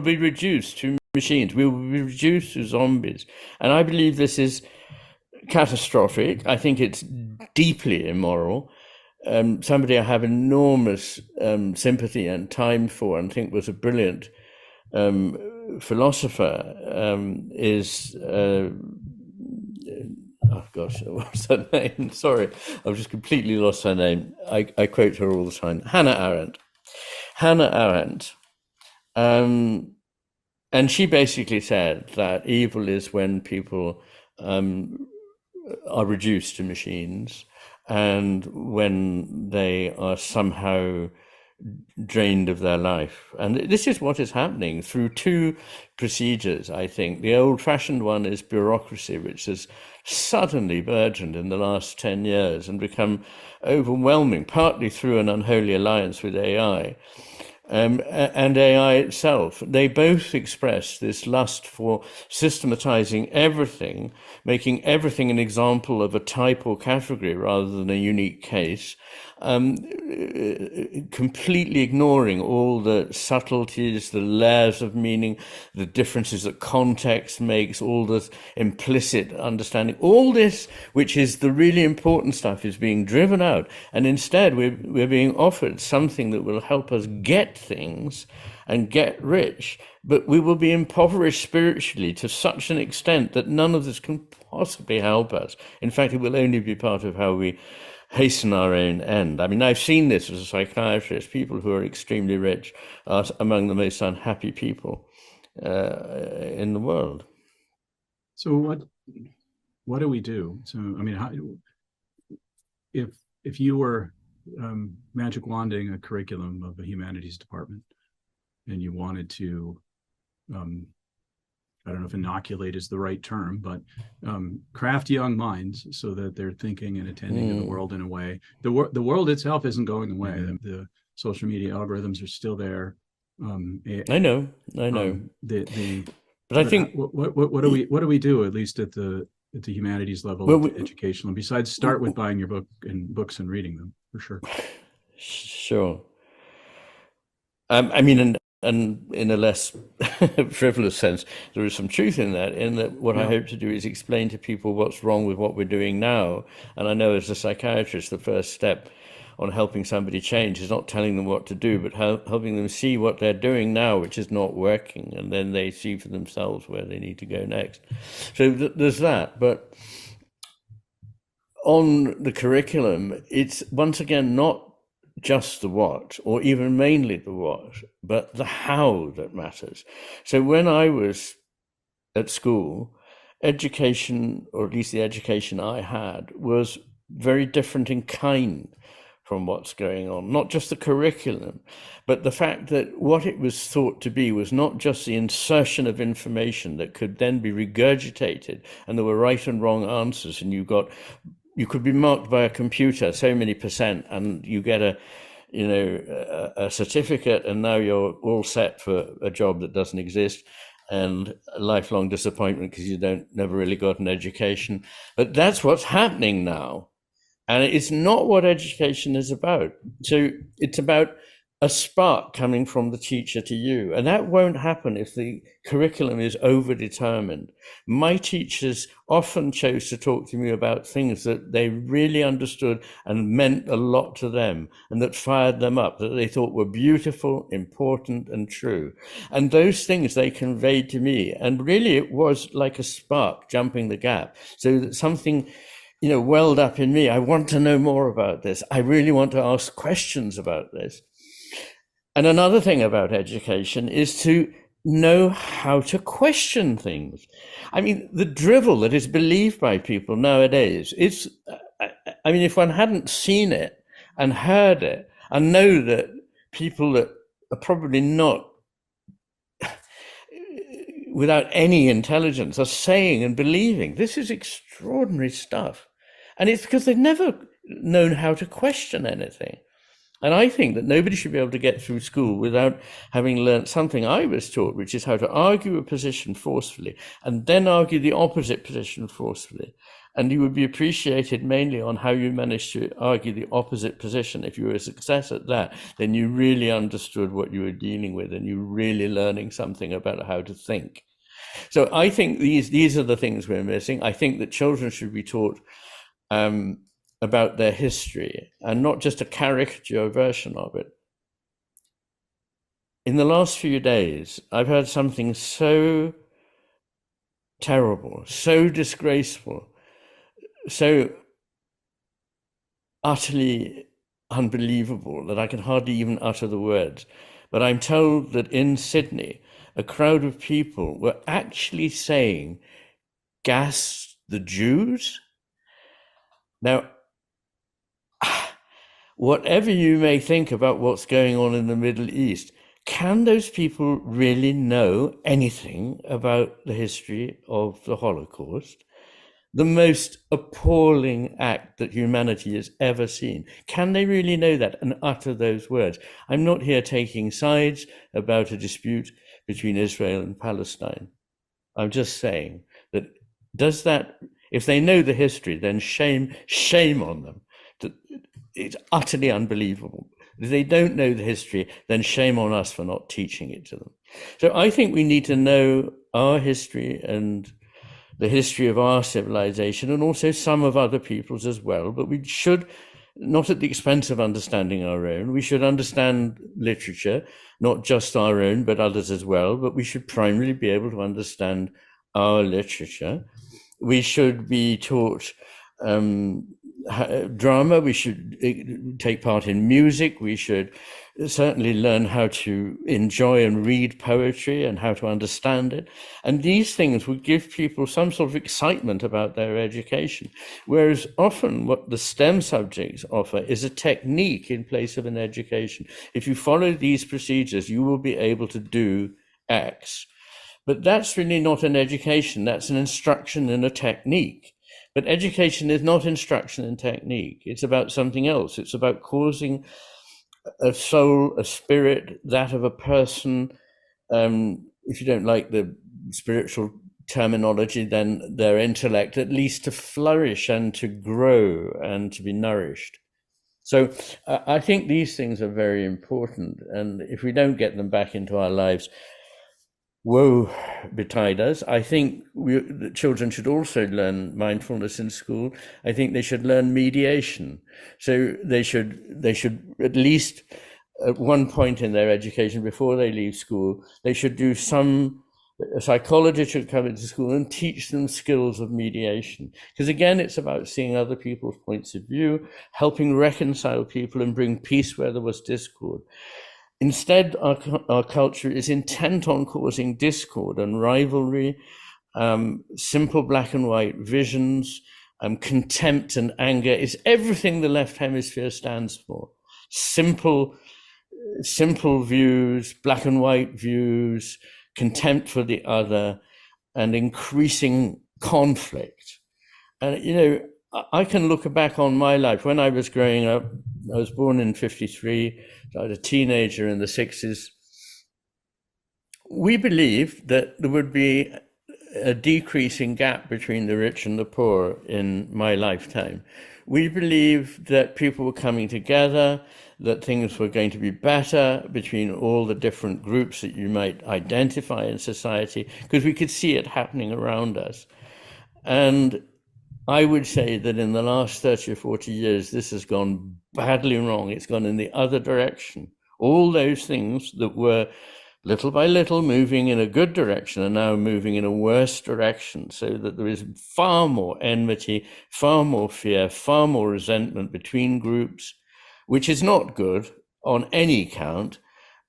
Speaker 3: be reduced to machines. We will be reduced to zombies. And I believe this is catastrophic. I think it's deeply immoral. Somebody I have enormous sympathy and time for, and think was a brilliant philosopher, is oh gosh, what's her name? Sorry, I've just completely lost her name. I quote her all the time. Hannah Arendt. And she basically said that evil is when people are reduced to machines, and when they are somehow drained of their life. And this is what is happening through two procedures, I think. The old-fashioned one is bureaucracy, which has suddenly burgeoned in the last 10 years and become overwhelming, partly through an unholy alliance with AI. and AI itself. They both express this lust for systematizing everything, making everything an example of a type or category rather than a unique case, completely ignoring all the subtleties, the layers of meaning, the differences that context makes, all the implicit understanding. All this, which is the really important stuff, is being driven out. And instead, we're being offered something that will help us get things and get rich, but we will be impoverished spiritually to such an extent that none of this can possibly help us. In fact, it will only be part of how we hasten our own end. I mean, I've seen this as a psychiatrist. People who are extremely rich are among the most unhappy people in the world.
Speaker 4: So what do we do? So, I mean, how, if you were magic wanding a curriculum of a humanities department and you wanted to, I don't know if inoculate is the right term, but craft young minds so that they're thinking and attending to the world in a way. The world itself isn't going away. The social media algorithms are still there.
Speaker 3: I know. But I think
Speaker 4: what do we do, at least at the humanities level, educational, besides start with buying your books and reading them, for sure.
Speaker 3: Sure. I mean, and in a less frivolous sense, there is some truth in that what I hope to do is explain to people what's wrong with what we're doing now. And I know as a psychiatrist, the first step on helping somebody change is not telling them what to do, but helping them see what they're doing now, which is not working, and then they see for themselves where they need to go next. So there's that. But on the curriculum, it's once again not just the what, or even mainly the what, but the how that matters. So when I was at school, education, or at least the education I had, was very different in kind from what's going on. Not just the curriculum, but the fact that what it was thought to be was not just the insertion of information that could then be regurgitated, and there were right and wrong answers, and you could be marked by a computer so many %, and you get a certificate, and now you're all set for a job that doesn't exist, and a lifelong disappointment because you never really got an education. But that's what's happening now, and it's not what education is about. So it's about a spark coming from the teacher to you, and that won't happen if the curriculum is overdetermined. My teachers often chose to talk to me about things that they really understood and meant a lot to them, and that fired them up, that they thought were beautiful, important, and true. And those things they conveyed to me, and really it was like a spark jumping the gap, so that something welled up in me. I want to know more about this. I really want to ask questions about this. And another thing about education is to know how to question things. I mean, the drivel that is believed by people nowadays, if one hadn't seen it and heard it and know that people that are probably not without any intelligence are saying and believing, this is extraordinary stuff. And it's because they've never known how to question anything. And I think that nobody should be able to get through school without having learned something I was taught, which is how to argue a position forcefully and then argue the opposite position forcefully. And you would be appreciated mainly on how you managed to argue the opposite position. If you were a success at that, then you really understood what you were dealing with, and you were really learning something about how to think. So I think these are the things we're missing. I think that children should be taught about their history, and not just a caricature version of it. In the last few days, I've heard something so terrible, so disgraceful, so utterly unbelievable that I can hardly even utter the words. But I'm told that in Sydney, a crowd of people were actually saying, "Gas the Jews." Now, whatever you may think about what's going on in the Middle East, can those people really know anything about the history of the Holocaust? the most appalling act that humanity has ever seen. Can they really know that and utter those words? I'm not here taking sides about a dispute between Israel and Palestine. I'm just saying that if they know the history, then shame on them. It's utterly unbelievable. If they don't know the history, then shame on us for not teaching it to them. So I think we need to know our history and the history of our civilization, and also some of other people's as well. But we should, not at the expense of understanding our own, we should understand literature, not just our own, but others as well. But we should primarily be able to understand our literature. We should be taught drama. We should take part in music. We should certainly learn how to enjoy and read poetry and how to understand it. And these things would give people some sort of excitement about their education. Whereas often what the STEM subjects offer is a technique in place of an education. If you follow these procedures, you will be able to do X. But that's really not an education. That's an instruction and a technique. But education is not instruction and technique. It's about something else. It's about causing a soul, a spirit, that of a person. If you don't like the spiritual terminology, then their intellect, at least to flourish and to grow and to be nourished. So I think these things are very important. And if we don't get them back into our lives, woe betide us. I think the children should also learn mindfulness in school. I think they should learn mediation. So they should at least at one point in their education before they leave school, they should do a psychologist should come into school and teach them skills of mediation. Because again, it's about seeing other people's points of view, helping reconcile people and bring peace where there was discord. Instead, our culture is intent on causing discord and rivalry, simple black and white visions, contempt and anger is everything the left hemisphere stands for. Simple views, black and white views, contempt for the other, and increasing conflict. And, I can look back on my life. When I was growing up, I was born in 1953, so I was a teenager in the 1960s. We believed that there would be a decreasing gap between the rich and the poor in my lifetime. We believed that people were coming together, that things were going to be better between all the different groups that you might identify in society, because we could see it happening around us. And I would say that in the last 30 or 40 years, this has gone badly wrong. It's gone in the other direction. All those things that were little by little moving in a good direction are now moving in a worse direction, so that there is far more enmity, far more fear, far more resentment between groups, which is not good on any count.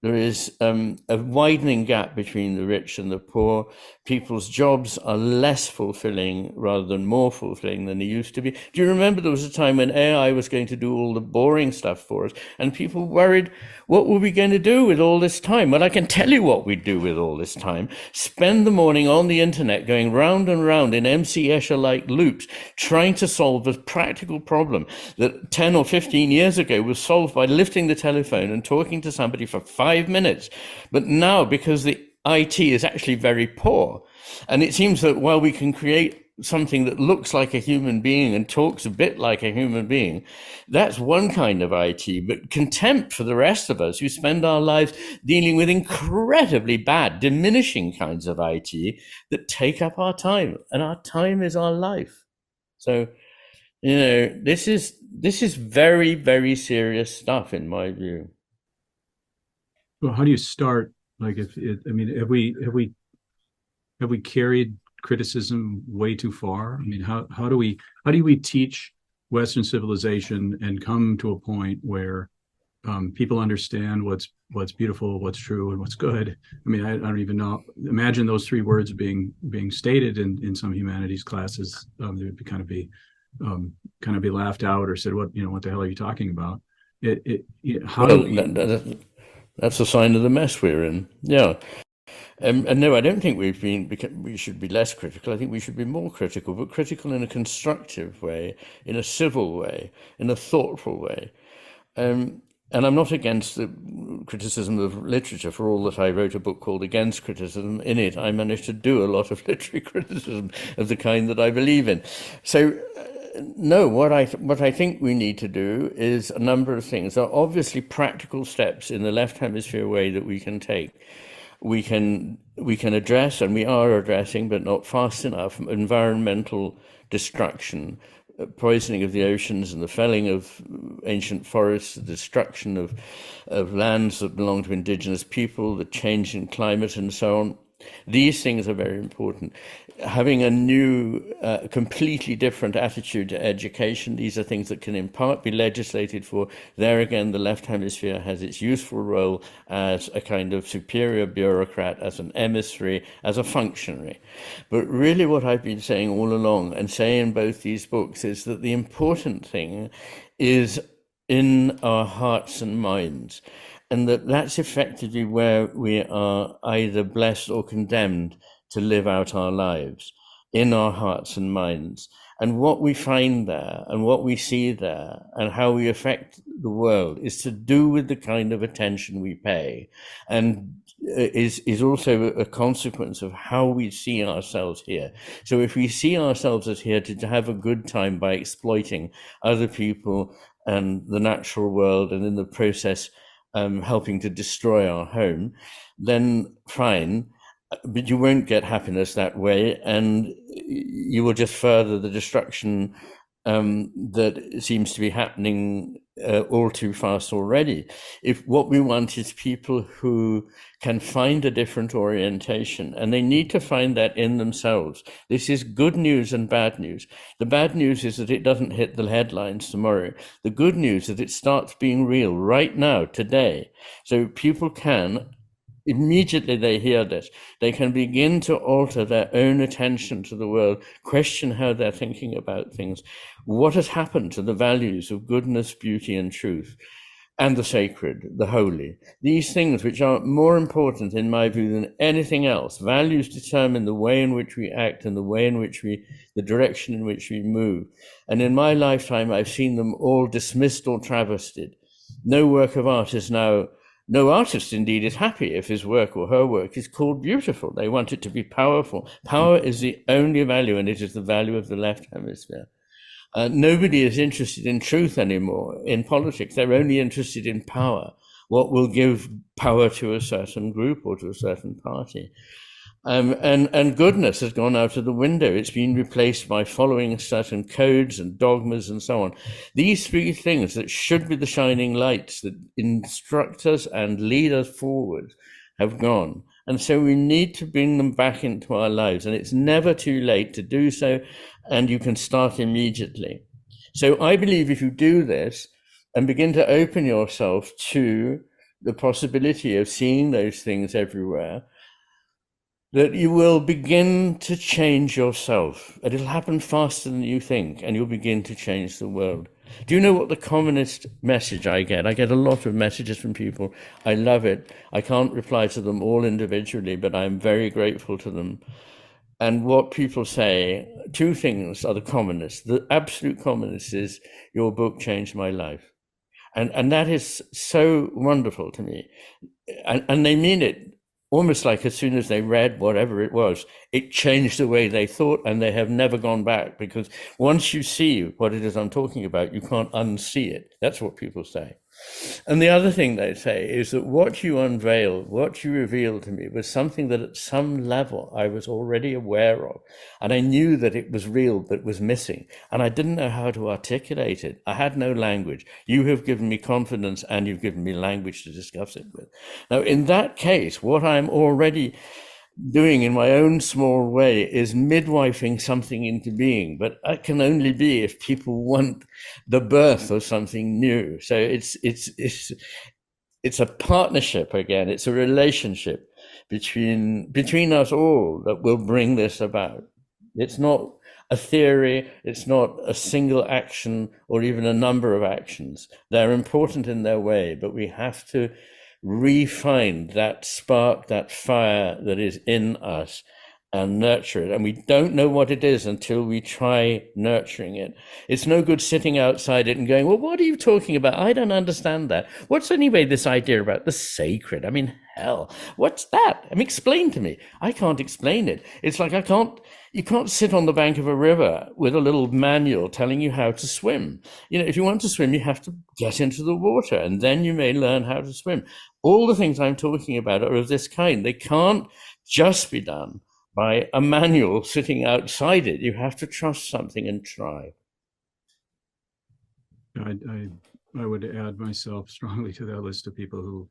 Speaker 3: There is a widening gap between the rich and the poor. People's jobs are less fulfilling rather than more fulfilling than they used to be. Do you remember there was a time when AI was going to do all the boring stuff for us, and people worried, what were we going to do with all this time? Well, I can tell you what we'd do with all this time. Spend the morning on the internet going round and round in MC Escher-like loops, trying to solve a practical problem that 10 or 15 years ago was solved by lifting the telephone and talking to somebody for 5 minutes. But now, because the IT is actually very poor, and it seems that while we can create something that looks like a human being and talks a bit like a human being, that's one kind of IT. But contempt for the rest of us who spend our lives dealing with incredibly bad, diminishing kinds of IT that take up our time, and our time is our life. So, this is very, very serious stuff in my view.
Speaker 4: Well, how do you start? Like, have we carried criticism way too far? I mean, how do we teach Western civilization and come to a point where people understand what's beautiful, what's true, and what's good? I mean, I don't even know. Imagine those three words being stated in some humanities classes. They would kind of be laughed out or said, what the hell are you talking about?
Speaker 3: That's a sign of the mess we're in. Yeah. And no, I don't think we should be less critical. I think we should be more critical, but critical in a constructive way, in a civil way, in a thoughtful way. And I'm not against the criticism of literature. For all that I wrote a book called Against Criticism, in it I managed to do a lot of literary criticism of the kind that I believe in. So no, what I think we need to do is a number of things. There are obviously practical steps in the left hemisphere way that we can take. We can address, and we are addressing, but not fast enough, environmental destruction, poisoning of the oceans and the felling of ancient forests, the destruction of lands that belong to indigenous people, the change in climate and so on. These things are very important. Having a new, completely different attitude to education, these are things that can in part be legislated for. There again, the left hemisphere has its useful role as a kind of superior bureaucrat, as an emissary, as a functionary. But really what I've been saying all along, and say in both these books, is that the important thing is in our hearts and minds. And that's effectively where we are either blessed or condemned to live out our lives, in our hearts and minds. And what we find there and what we see there and how we affect the world is to do with the kind of attention we pay, and is also a consequence of how we see ourselves here. So if we see ourselves as here to have a good time by exploiting other people and the natural world, and in the process helping to destroy our home, then fine, but you won't get happiness that way, and you will just further the destruction that seems to be happening all too fast already. If what we want is people who can find a different orientation, and they need to find that in themselves. This is good news and bad news. The bad news is that it doesn't hit the headlines tomorrow. The good news is that it starts being real right now, today. So people can, immediately they hear this, they can begin to alter their own attention to the world, question how they're thinking about things. What has happened to the values of goodness, beauty, and truth, and the sacred, the holy? These things, which are more important in my view than anything else. Values determine the way in which we act and the way in which the direction in which we move. And in my lifetime, I've seen them all dismissed or travestied. No work of art is now, no artist indeed is happy if his work or her work is called beautiful. They want it to be powerful. Power is the only value, and it is the value of the left hemisphere. Nobody is interested in truth anymore in politics. They're only interested in power, what will give power to a certain group or to a certain party. And goodness has gone out of the window. It's been replaced by following certain codes and dogmas and so on. These three things that should be the shining lights that instruct us and lead us forward have gone. And so we need to bring them back into our lives, and it's never too late to do so, and you can start immediately. So I believe if you do this and begin to open yourself to the possibility of seeing those things everywhere, that you will begin to change yourself. And it'll happen faster than you think, and you'll begin to change the world. Do you know what the commonest message I get? I get a lot of messages from people. I love it. I can't reply to them all individually, but I'm very grateful to them. And what people say, two things are the commonest. The absolute commonest is, your book changed my life. And that is so wonderful to me. And they mean it. Almost like as soon as they read whatever it was, it changed the way they thought, and they have never gone back, because once you see what it is I'm talking about, you can't unsee it. That's what people say. And the other thing they say is that what you unveiled, what you revealed to me, was something that at some level I was already aware of. And I knew that it was real, but was missing. And I didn't know how to articulate it. I had no language. You have given me confidence, and you've given me language to discuss it with. Now, in that case, what I'm already doing in my own small way is midwifing something into being, but that can only be if people want the birth of something new. So it's a partnership again. It's a relationship between us all that will bring this about. It's not a theory. It's not a single action or even a number of actions. They're important in their way, but we have to re-find that spark, that fire that is in us, and nurture it. And we don't know what it is until we try nurturing it. It's no good sitting outside it and going, well, what are you talking about? I don't understand that. What's anyway this idea about the sacred? I mean, hell, what's that? I mean, explain to me. I can't explain it. It's like you can't sit on the bank of a river with a little manual telling you how to swim. You know, if you want to swim, you have to get into the water, and then you may learn how to swim. All the things I'm talking about are of this kind. They can't just be done by a manual sitting outside it. You have to trust something and try.
Speaker 4: I would add myself strongly to that list of people who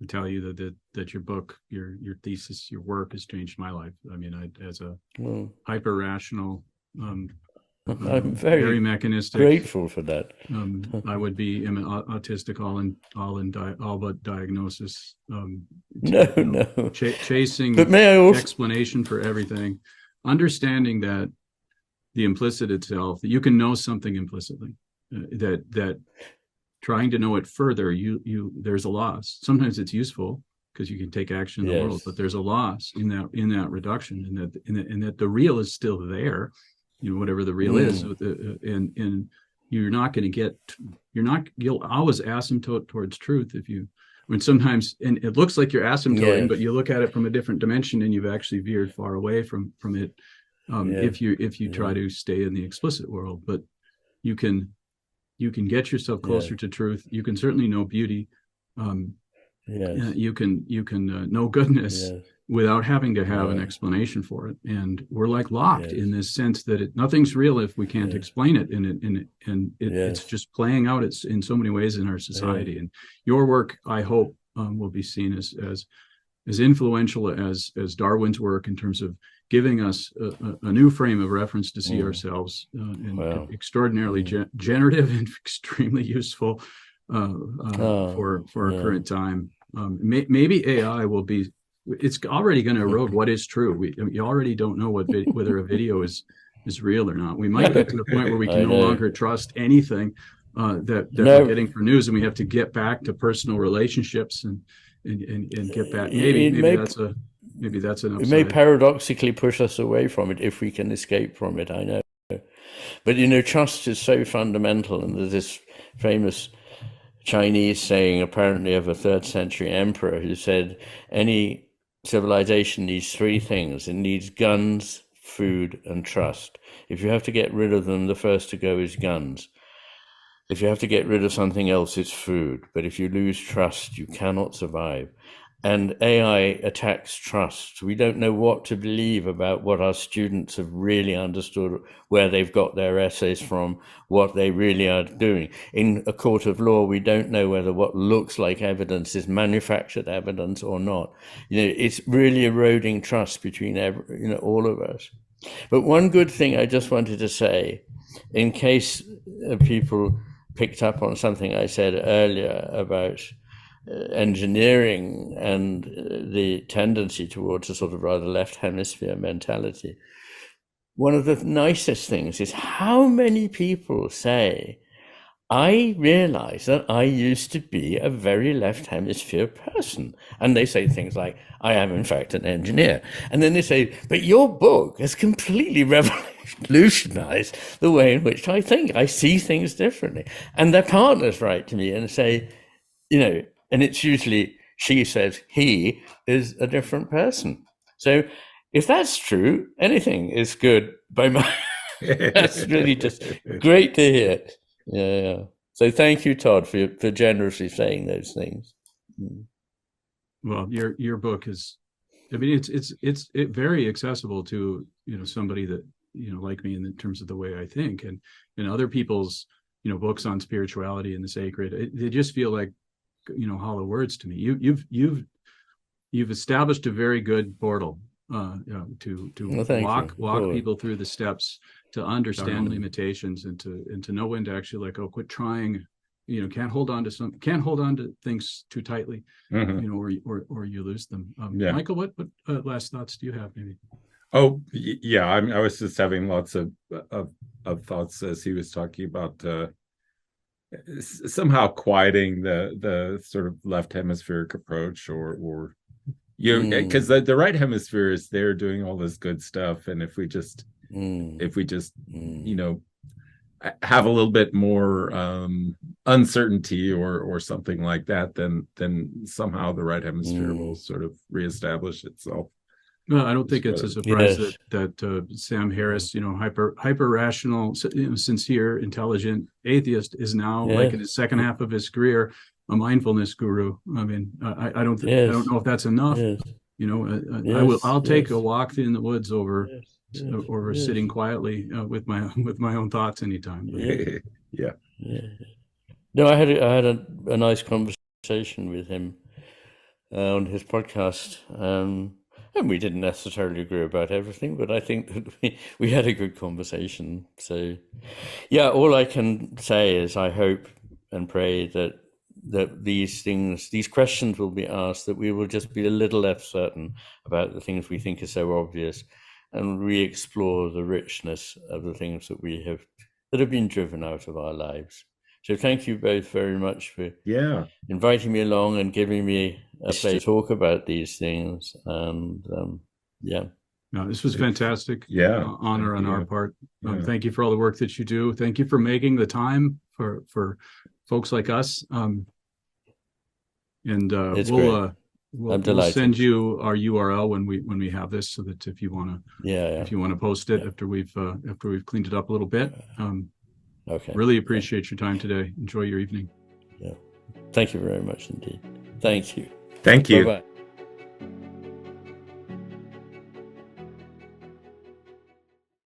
Speaker 4: tell you that your book, your thesis, your work has changed my life. I mean, as a hyper rational,
Speaker 3: I'm very
Speaker 4: mechanistic,
Speaker 3: grateful for that.
Speaker 4: I would be autistic all but diagnosis. Chasing
Speaker 3: but may I also
Speaker 4: explanation for everything, understanding that the implicit itself, that you can know something implicitly, that trying to know it further, there's a loss. Sometimes it's useful because you can take action in the world, but there's a loss in that reduction, in that the real is still there. You know, whatever the real is, and you're not going to get, you'll always asymptote towards truth when sometimes, and it looks like you're asymptoting, but you look at it from a different dimension and you've actually veered far away from it. If you try to stay in the explicit world, but you can get yourself closer to truth. You can certainly know beauty. You can know goodness without having to have an explanation for it. And we're like locked in this sense that nothing's real if we can't explain it. It's just playing out in so many ways in our society. And your work, I hope, will be seen as influential as Darwin's work in terms of giving us a new frame of reference to see ourselves, and extraordinarily generative and extremely useful for our current time. Maybe AI will be. It's already going to erode what is true. You already don't know whether a video is real or not. We might get to the point where we can no longer trust anything that we're getting for news, and we have to get back to personal relationships and get back. Maybe that's an upside.
Speaker 3: It may paradoxically push us away from it if we can escape from it. I know, but trust is so fundamental, and there's this famous Chinese saying, apparently of a 3rd century emperor, who said, any civilization needs 3 things. It needs guns, food, and trust. If you have to get rid of them, the first to go is guns. If you have to get rid of something else, it's food. But if you lose trust, you cannot survive. And AI attacks trust. We don't know what to believe about what our students have really understood, where they've got their essays from, what they really are doing. In a court of law, we don't know whether what looks like evidence is manufactured evidence or not. It's really eroding trust between all of us. But one good thing I just wanted to say, in case people picked up on something I said earlier about engineering and the tendency towards a sort of rather left hemisphere mentality. One of the nicest things is how many people say, I realize that I used to be a very left hemisphere person. And they say things like, I am in fact an engineer. And then they say, but your book has completely revolutionized the way in which I think. I see things differently. And their partners write to me and say, and it's usually she says he is a different person. So if that's true, anything is good by my. That's really just great to hear. Yeah. So thank you, Todd, for generously saying those things.
Speaker 4: Well, your book is, I mean, it's very accessible to somebody that like me in terms of the way I think, and other people's books on spirituality and the sacred. They just feel like hollow words to me. You've established a very good portal to walk people through the steps, to understand limitations, and to know when to actually quit trying. Can't hold on to things too tightly, or you lose them. Michael, what last thoughts do you have? Maybe.
Speaker 2: Oh yeah, I was just having lots of thoughts as he was talking about somehow quieting the sort of left hemispheric approach, or because the right hemisphere is there doing all this good stuff, and if we just have a little bit more uncertainty or something like that, then somehow the right hemisphere will sort of reestablish itself.
Speaker 4: Well, I don't think it's a surprise that Sam Harris, hyper rational, sincere, intelligent atheist, is now like in the second half of his career a mindfulness guru. I mean, I don't know if that's enough. I'll take a walk in the woods over sitting quietly with my own thoughts anytime.
Speaker 2: Yeah.
Speaker 3: No, I had a nice conversation with him on his podcast. And we didn't necessarily agree about everything, but I think that we had a good conversation. So, yeah, all I can say is I hope and pray that these questions will be asked, that we will just be a little less certain about the things we think are so obvious, and re-explore the richness of the things that have been driven out of our lives. So thank you both very much for inviting me along and giving me a place to talk about these things. And
Speaker 4: no, this was fantastic. Honor on our part. Thank you for all the work that you do. Thank you for making the time for folks like us. We'll send you our URL when we have this, so that if you want to post it after we've cleaned it up a little bit.
Speaker 3: Okay.
Speaker 4: Really appreciate your time today. Enjoy your evening.
Speaker 3: Yeah. Thank you very much indeed. Thank you.
Speaker 2: Thank you.
Speaker 3: Bye-bye.